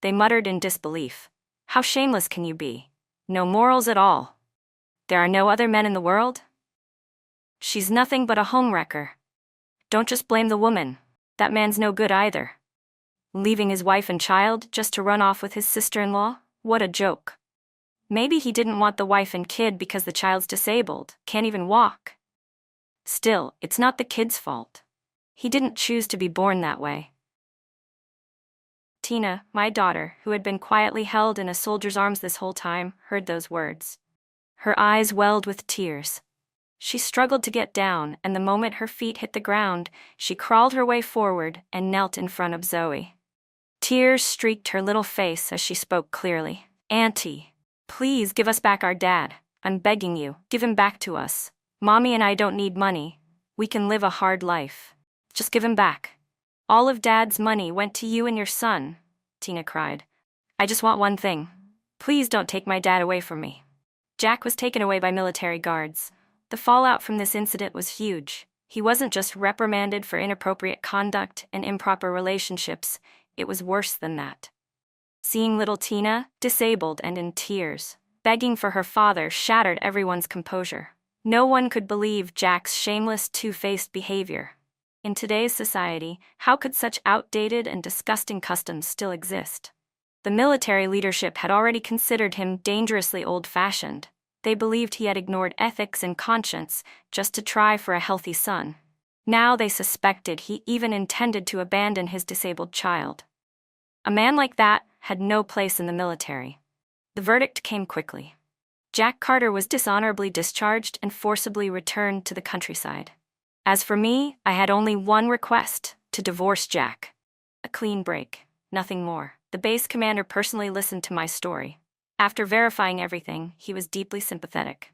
They muttered in disbelief. How shameless can you be? No morals at all. There are no other men in the world? She's nothing but a homewrecker. Don't just blame the woman. That man's no good either. Leaving his wife and child just to run off with his sister-in-law? What a joke. Maybe he didn't want the wife and kid because the child's disabled, can't even walk. Still, it's not the kid's fault. He didn't choose to be born that way. Tina, my daughter, who had been quietly held in a soldier's arms this whole time, heard those words. Her eyes welled with tears. She struggled to get down, and the moment her feet hit the ground, she crawled her way forward and knelt in front of Zoe. Tears streaked her little face as she spoke clearly. Auntie, please give us back our dad. I'm begging you, give him back to us. Mommy and I don't need money. We can live a hard life. Just give him back. All of Dad's money went to you and your son, Tina cried. I just want one thing. Please don't take my dad away from me. Jack was taken away by military guards. The fallout from this incident was huge. He wasn't just reprimanded for inappropriate conduct and improper relationships, it was worse than that. Seeing little Tina, disabled and in tears, begging for her father shattered everyone's composure. No one could believe Jack's shameless, two-faced behavior. In today's society, how could such outdated and disgusting customs still exist? The military leadership had already considered him dangerously old-fashioned. They believed he had ignored ethics and conscience just to try for a healthy son. Now they suspected he even intended to abandon his disabled child. A man like that had no place in the military. The verdict came quickly. Jack Carter was dishonorably discharged and forcibly returned to the countryside. As for me, I had only one request: to divorce Jack. A clean break, nothing more. The base commander personally listened to my story. After verifying everything, he was deeply sympathetic.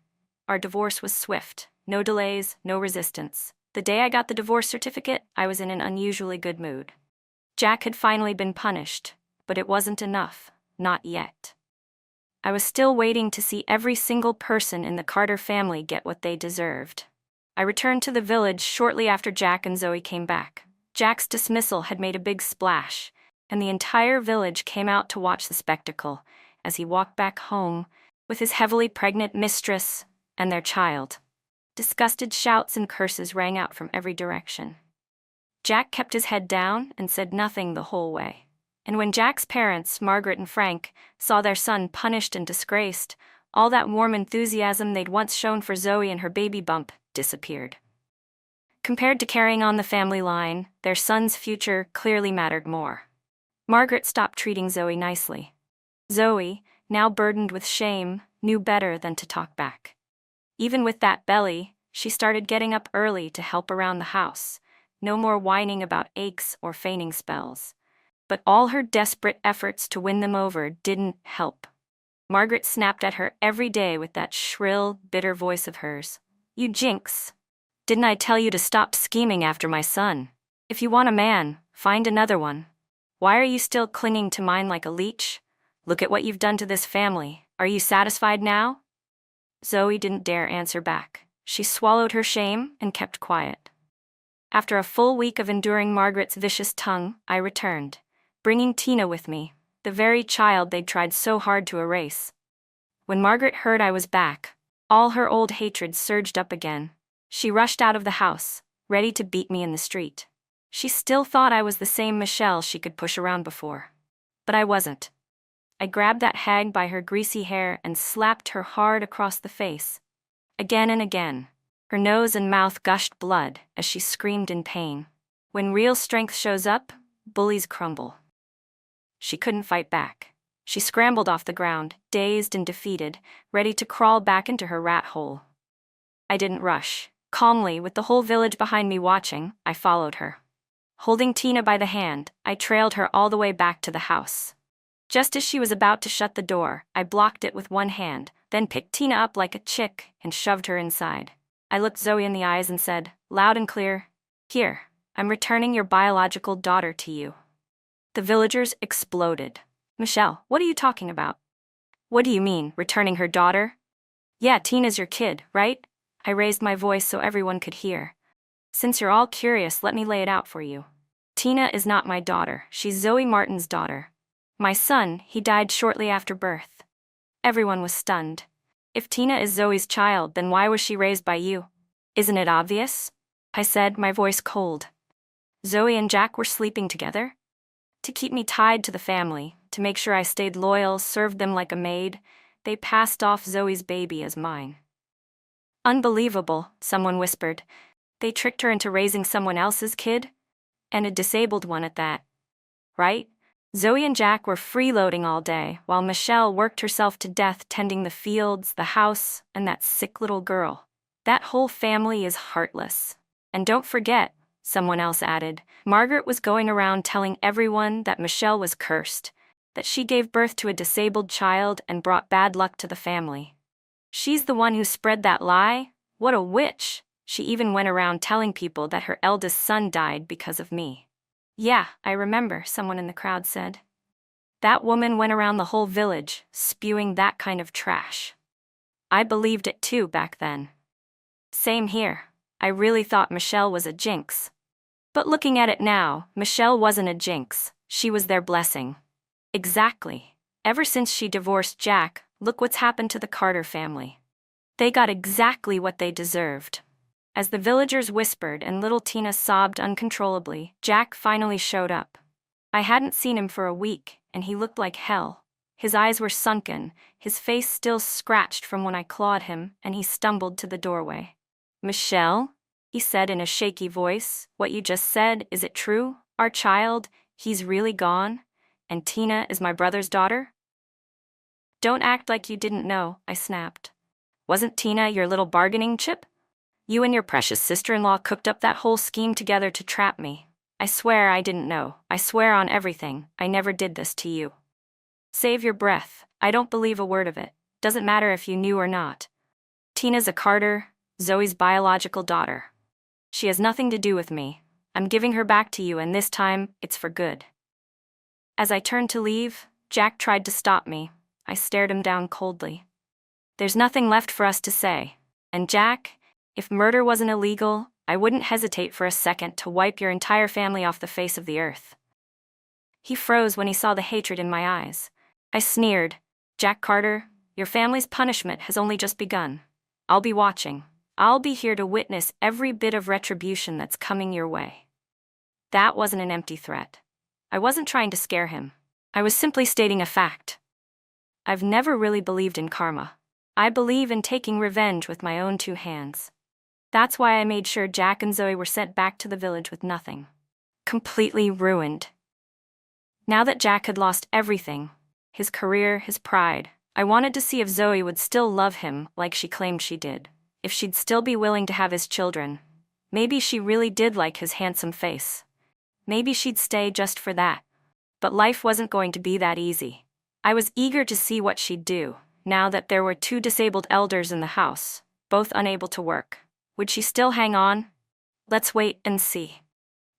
Our divorce was swift, no delays, no resistance. The day I got the divorce certificate, I was in an unusually good mood. Jack had finally been punished, but it wasn't enough, not yet. I was still waiting to see every single person in the Carter family get what they deserved. I returned to the village shortly after Jack and Zoe came back. Jack's dismissal had made a big splash, and the entire village came out to watch the spectacle as he walked back home with his heavily pregnant mistress and their child. Disgusted shouts and curses rang out from every direction. Jack kept his head down and said nothing the whole way. And when Jack's parents, Margaret and Frank, saw their son punished and disgraced, all that warm enthusiasm they'd once shown for Zoe and her baby bump disappeared. Compared to carrying on the family line, their son's future clearly mattered more. Margaret stopped treating Zoe nicely. Zoe, now burdened with shame, knew better than to talk back. Even with that belly, she started getting up early to help around the house. No more whining about aches or fainting spells. But all her desperate efforts to win them over didn't help. Margaret snapped at her every day with that shrill, bitter voice of hers. You jinx! Didn't I tell you to stop scheming after my son? If you want a man, find another one. Why are you still clinging to mine like a leech? Look at what you've done to this family. Are you satisfied now? Zoe didn't dare answer back. She swallowed her shame and kept quiet. After a full week of enduring Margaret's vicious tongue, I returned, bringing Tina with me, the very child they'd tried so hard to erase. When Margaret heard I was back, all her old hatred surged up again. She rushed out of the house, ready to beat me in the street. She still thought I was the same Michelle she could push around before. But I wasn't. I grabbed that hag by her greasy hair and slapped her hard across the face. Again and again. Her nose and mouth gushed blood as she screamed in pain. When real strength shows up, bullies crumble. She couldn't fight back. She scrambled off the ground, dazed and defeated, ready to crawl back into her rat hole. I didn't rush. Calmly, with the whole village behind me watching, I followed her. Holding Tina by the hand, I trailed her all the way back to the house. Just as she was about to shut the door, I blocked it with one hand, then picked Tina up like a chick and shoved her inside. I looked Zoe in the eyes and said, loud and clear, "Here, I'm returning your biological daughter to you." The villagers exploded. "Michelle, what are you talking about?" "What do you mean, returning her daughter?" "Yeah, Tina's your kid, right?" I raised my voice so everyone could hear. "Since you're all curious, let me lay it out for you. Tina is not my daughter, she's Zoe Martin's daughter. My son, he died shortly after birth." Everyone was stunned. "If Tina is Zoe's child, then why was she raised by you?" "Isn't it obvious?" I said, my voice cold. Zoe and Jack were sleeping together? To keep me tied to the family, to make sure I stayed loyal, served them like a maid, they passed off Zoe's baby as mine. "Unbelievable," someone whispered. "They tricked her into raising someone else's kid? And a disabled one at that. Right?" Zoe and Jack were freeloading all day, while Michelle worked herself to death tending the fields, the house, and that sick little girl. "That whole family is heartless. And don't forget," someone else added, "Margaret was going around telling everyone that Michelle was cursed, that she gave birth to a disabled child and brought bad luck to the family. She's the one who spread that lie? What a witch! She even went around telling people that her eldest son died because of me." "Yeah, I remember," someone in the crowd said. "That woman went around the whole village, spewing that kind of trash." I believed it too back then. Same here. I really thought Michelle was a jinx. But looking at it now, Michelle wasn't a jinx, she was their blessing. Exactly. Ever since she divorced Jack, look what's happened to the Carter family. They got exactly what they deserved. As the villagers whispered and little Tina sobbed uncontrollably, Jack finally showed up. I hadn't seen him for a week, and he looked like hell. His eyes were sunken, his face still scratched from when I clawed him, and he stumbled to the doorway. "Michelle?" he said in a shaky voice. "What you just said, is it true? Our child, he's really gone? And Tina is my brother's daughter?" "Don't act like you didn't know," I snapped. "Wasn't Tina your little bargaining chip? You and your precious sister-in-law cooked up that whole scheme together to trap me. I swear I didn't know. I swear on everything, I never did this to you." "Save your breath. I don't believe a word of it. Doesn't matter if you knew or not. Tina's a Carter, Zoe's biological daughter. She has nothing to do with me. I'm giving her back to you, and this time, it's for good." As I turned to leave, Jack tried to stop me. I stared him down coldly. "There's nothing left for us to say. And Jack, if murder wasn't illegal, I wouldn't hesitate for a second to wipe your entire family off the face of the earth." He froze when he saw the hatred in my eyes. I sneered, "Jack Carter, your family's punishment has only just begun. I'll be watching. I'll be here to witness every bit of retribution that's coming your way." That wasn't an empty threat. I wasn't trying to scare him. I was simply stating a fact. I've never really believed in karma. I believe in taking revenge with my own two hands. That's why I made sure Jack and Zoe were sent back to the village with nothing. Completely ruined. Now that Jack had lost everything, his career, his pride, I wanted to see if Zoe would still love him like she claimed she did. If she'd still be willing to have his children. Maybe she really did like his handsome face. Maybe she'd stay just for that. But life wasn't going to be that easy. I was eager to see what she'd do, now that there were 2 disabled elders in the house, both unable to work. Would she still hang on? Let's wait and see.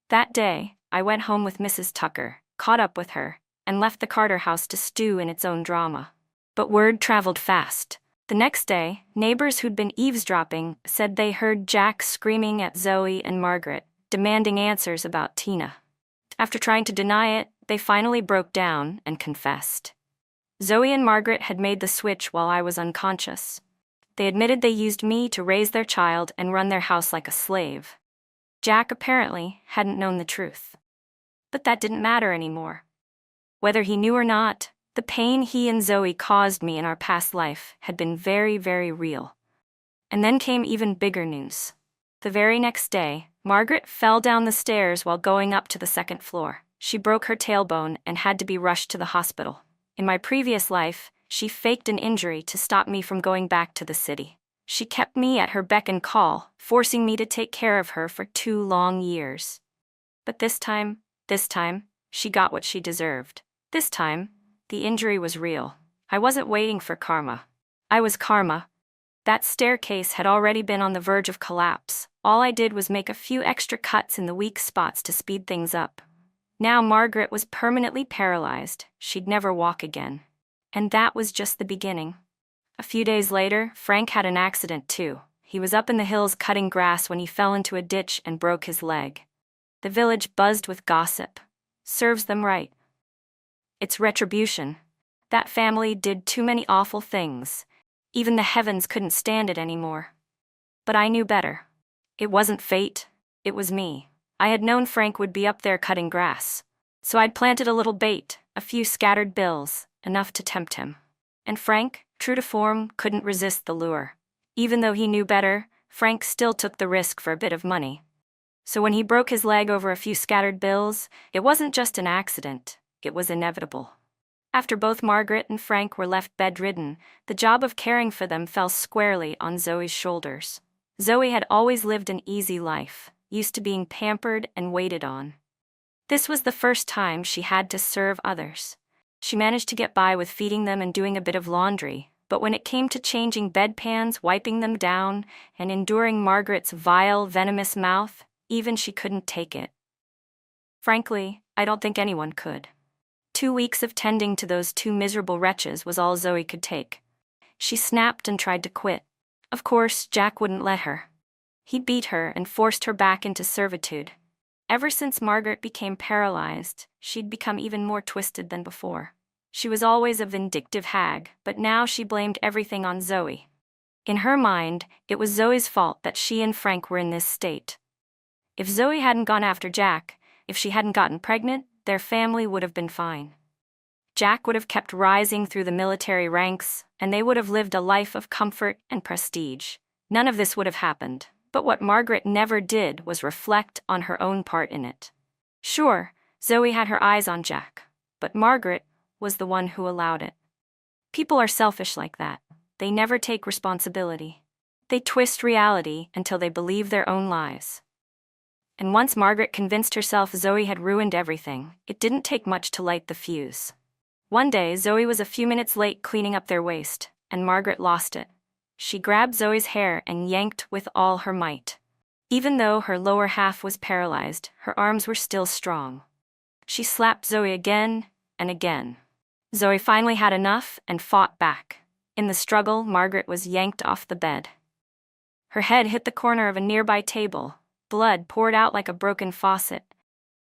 That day, I went home with Mrs. Tucker, caught up with her, and left the Carter house to stew in its own drama. But word traveled fast. The next day, neighbors who'd been eavesdropping said they heard Jack screaming at Zoe and Margaret, demanding answers about Tina. After trying to deny it, they finally broke down and confessed. Zoe and Margaret had made the switch while I was unconscious. They admitted they used me to raise their child and run their house like a slave. Jack apparently hadn't known the truth. But that didn't matter anymore. Whether he knew or not, the pain he and Zoe caused me in our past life had been very, very real. And then came even bigger news. The very next day, Margaret fell down the stairs while going up to the second floor. She broke her tailbone and had to be rushed to the hospital. In my previous life, she faked an injury to stop me from going back to the city. She kept me at her beck and call, forcing me to take care of her for 2 long years. But this time, she got what she deserved. This time, the injury was real. I wasn't waiting for karma. I was karma. That staircase had already been on the verge of collapse. All I did was make a few extra cuts in the weak spots to speed things up. Now Margaret was permanently paralyzed. She'd never walk again. And that was just the beginning. A few days later, Frank had an accident too. He was up in the hills cutting grass when he fell into a ditch and broke his leg. The village buzzed with gossip. Serves them right. It's retribution. That family did too many awful things. Even the heavens couldn't stand it anymore. But I knew better. It wasn't fate, it was me. I had known Frank would be up there cutting grass. So I'd planted a little bait, a few scattered bills, enough to tempt him. And Frank, true to form, couldn't resist the lure. Even though he knew better, Frank still took the risk for a bit of money. So when he broke his leg over a few scattered bills, it wasn't just an accident, it was inevitable. After both Margaret and Frank were left bedridden, the job of caring for them fell squarely on Zoe's shoulders. Zoe had always lived an easy life, used to being pampered and waited on. This was the first time she had to serve others. She managed to get by with feeding them and doing a bit of laundry, but when it came to changing bedpans, wiping them down, and enduring Margaret's vile, venomous mouth, even she couldn't take it. Frankly, I don't think anyone could. 2 weeks of tending to those 2 miserable wretches was all Zoe could take. She snapped and tried to quit. Of course, Jack wouldn't let her. He beat her and forced her back into servitude. Ever since Margaret became paralyzed, she'd become even more twisted than before. She was always a vindictive hag, but now she blamed everything on Zoe. In her mind, it was Zoe's fault that she and Frank were in this state. If Zoe hadn't gone after Jack, if she hadn't gotten pregnant, their family would have been fine. Jack would have kept rising through the military ranks, and they would have lived a life of comfort and prestige. None of this would have happened, but what Margaret never did was reflect on her own part in it. Sure, Zoe had her eyes on Jack, but Margaret was the one who allowed it. People are selfish like that. They never take responsibility. They twist reality until they believe their own lies. And once Margaret convinced herself Zoe had ruined everything, it didn't take much to light the fuse. One day, Zoe was a few minutes late cleaning up their waste, and Margaret lost it. She grabbed Zoe's hair and yanked with all her might. Even though her lower half was paralyzed, her arms were still strong. She slapped Zoe again and again. Zoe finally had enough and fought back. In the struggle, Margaret was yanked off the bed. Her head hit the corner of a nearby table. Blood poured out like a broken faucet.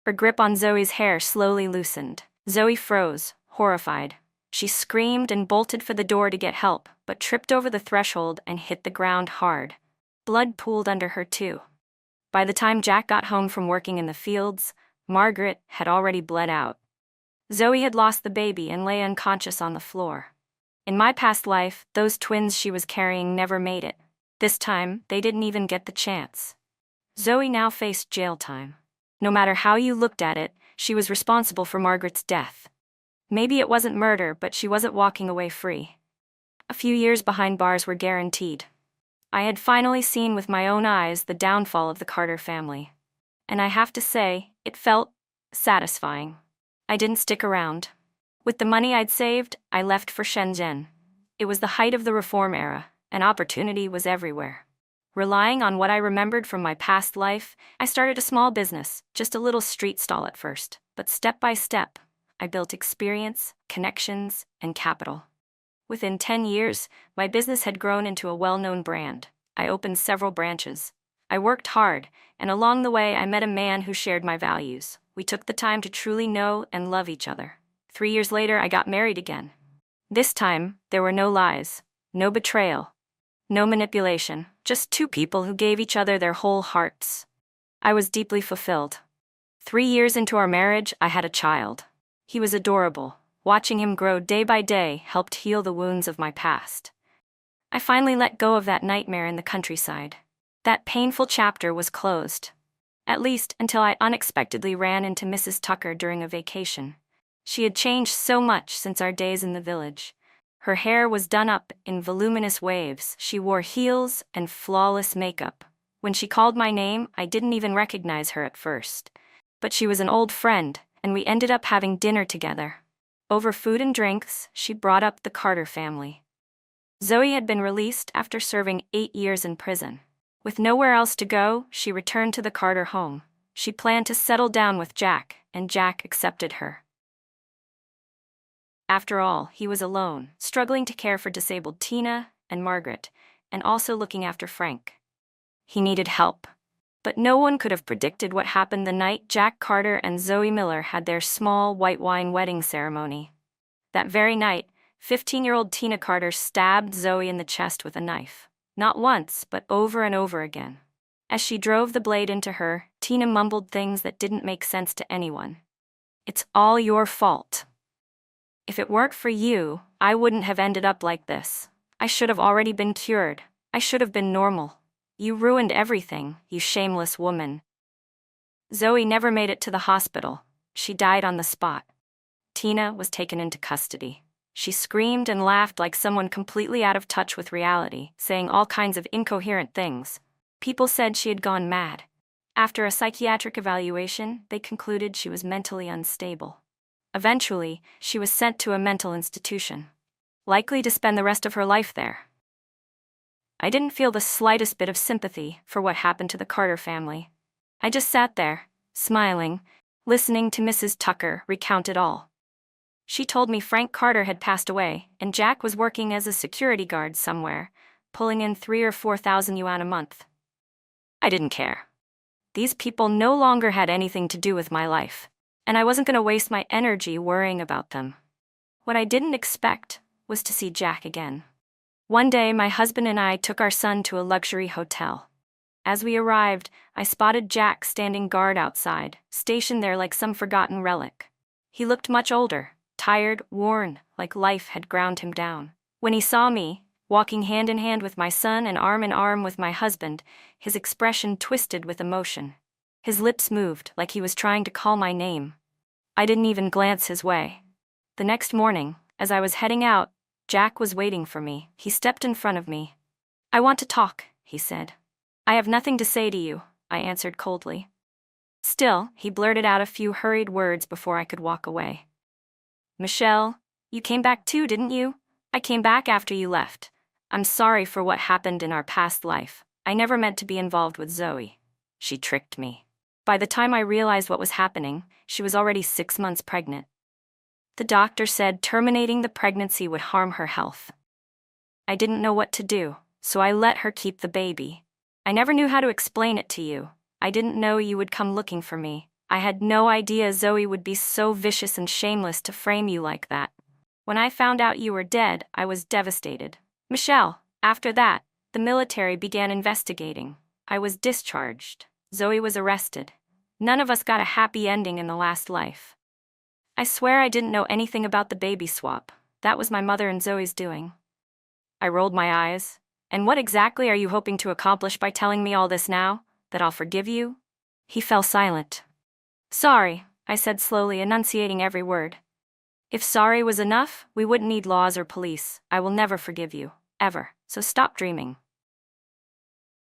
Her grip on Zoe's hair slowly loosened. Zoe froze, horrified. She screamed and bolted for the door to get help, but tripped over the threshold and hit the ground hard. Blood pooled under her too. By the time Jack got home from working in the fields, Margaret had already bled out. Zoe had lost the baby and lay unconscious on the floor. In my past life, those twins she was carrying never made it. This time, they didn't even get the chance. Zoe now faced jail time. No matter how you looked at it, she was responsible for Margaret's death. Maybe it wasn't murder, but she wasn't walking away free. A few years behind bars were guaranteed. I had finally seen with my own eyes the downfall of the Carter family. And I have to say, it felt satisfying. I didn't stick around. With the money I'd saved, I left for Shenzhen. It was the height of the reform era, and opportunity was everywhere. Relying on what I remembered from my past life, I started a small business, just a little street stall at first. But step by step, I built experience, connections, and capital. Within 10 years, my business had grown into a well-known brand. I opened several branches. I worked hard, and along the way I met a man who shared my values. We took the time to truly know and love each other. 3 years later, I got married again. This time, there were no lies, no betrayal, no manipulation, just 2 people who gave each other their whole hearts. I was deeply fulfilled. 3 years into our marriage, I had a child. He was adorable. Watching him grow day by day helped heal the wounds of my past. I finally let go of that nightmare in the countryside. That painful chapter was closed. At least until I unexpectedly ran into Mrs. Tucker during a vacation. She had changed so much since our days in the village. Her hair was done up in voluminous waves, she wore heels and flawless makeup. When she called my name, I didn't even recognize her at first. But she was an old friend, and we ended up having dinner together. Over food and drinks, she brought up the Carter family. Zoe had been released after serving 8 years in prison. With nowhere else to go, she returned to the Carter home. She planned to settle down with Jack, and Jack accepted her. After all, he was alone, struggling to care for disabled Tina and Margaret, and also looking after Frank. He needed help. But no one could have predicted what happened the night Jack Carter and Zoe Miller had their small white wine wedding ceremony. That very night, 15-year-old Tina Carter stabbed Zoe in the chest with a knife. Not once, but over and over again. As she drove the blade into her, Tina mumbled things that didn't make sense to anyone. "It's all your fault. If it weren't for you, I wouldn't have ended up like this. I should have already been cured. I should have been normal. You ruined everything, you shameless woman." Zoe never made it to the hospital. She died on the spot. Tina was taken into custody. She screamed and laughed like someone completely out of touch with reality, saying all kinds of incoherent things. People said she had gone mad. After a psychiatric evaluation, they concluded she was mentally unstable. Eventually, she was sent to a mental institution, likely to spend the rest of her life there. I didn't feel the slightest bit of sympathy for what happened to the Carter family. I just sat there, smiling, listening to Mrs. Tucker recount it all. She told me Frank Carter had passed away, and Jack was working as a security guard somewhere, pulling in 3,000 or 4,000 yuan a month. I didn't care. These people no longer had anything to do with my life, and I wasn't going to waste my energy worrying about them. What I didn't expect was to see Jack again. One day, my husband and I took our son to a luxury hotel. As we arrived, I spotted Jack standing guard outside, stationed there like some forgotten relic. He looked much older, tired, worn, like life had ground him down. When he saw me, walking hand in hand with my son and arm in arm with my husband, his expression twisted with emotion. His lips moved like he was trying to call my name. I didn't even glance his way. The next morning, as I was heading out, Jack was waiting for me. He stepped in front of me. "I want to talk," he said. "I have nothing to say to you," I answered coldly. Still, he blurted out a few hurried words before I could walk away. "Michelle, you came back too, didn't you? I came back after you left. I'm sorry for what happened in our past life. I never meant to be involved with Zoe. She tricked me." By the time I realized what was happening, she was already 6 months pregnant. The doctor said terminating the pregnancy would harm her health. I didn't know what to do, so I let her keep the baby. I never knew how to explain it to you. I didn't know you would come looking for me. I had no idea Zoe would be so vicious and shameless to frame you like that. When I found out you were dead, I was devastated. Michelle, after that, the military began investigating. I was discharged. Zoe was arrested. None of us got a happy ending in the last life. I swear I didn't know anything about the baby swap. That was my mother and Zoe's doing. I rolled my eyes. "And what exactly are you hoping to accomplish by telling me all this now? That I'll forgive you?" He fell silent. "Sorry," I said slowly, enunciating every word. "If sorry was enough, we wouldn't need laws or police. I will never forgive you, ever, so stop dreaming."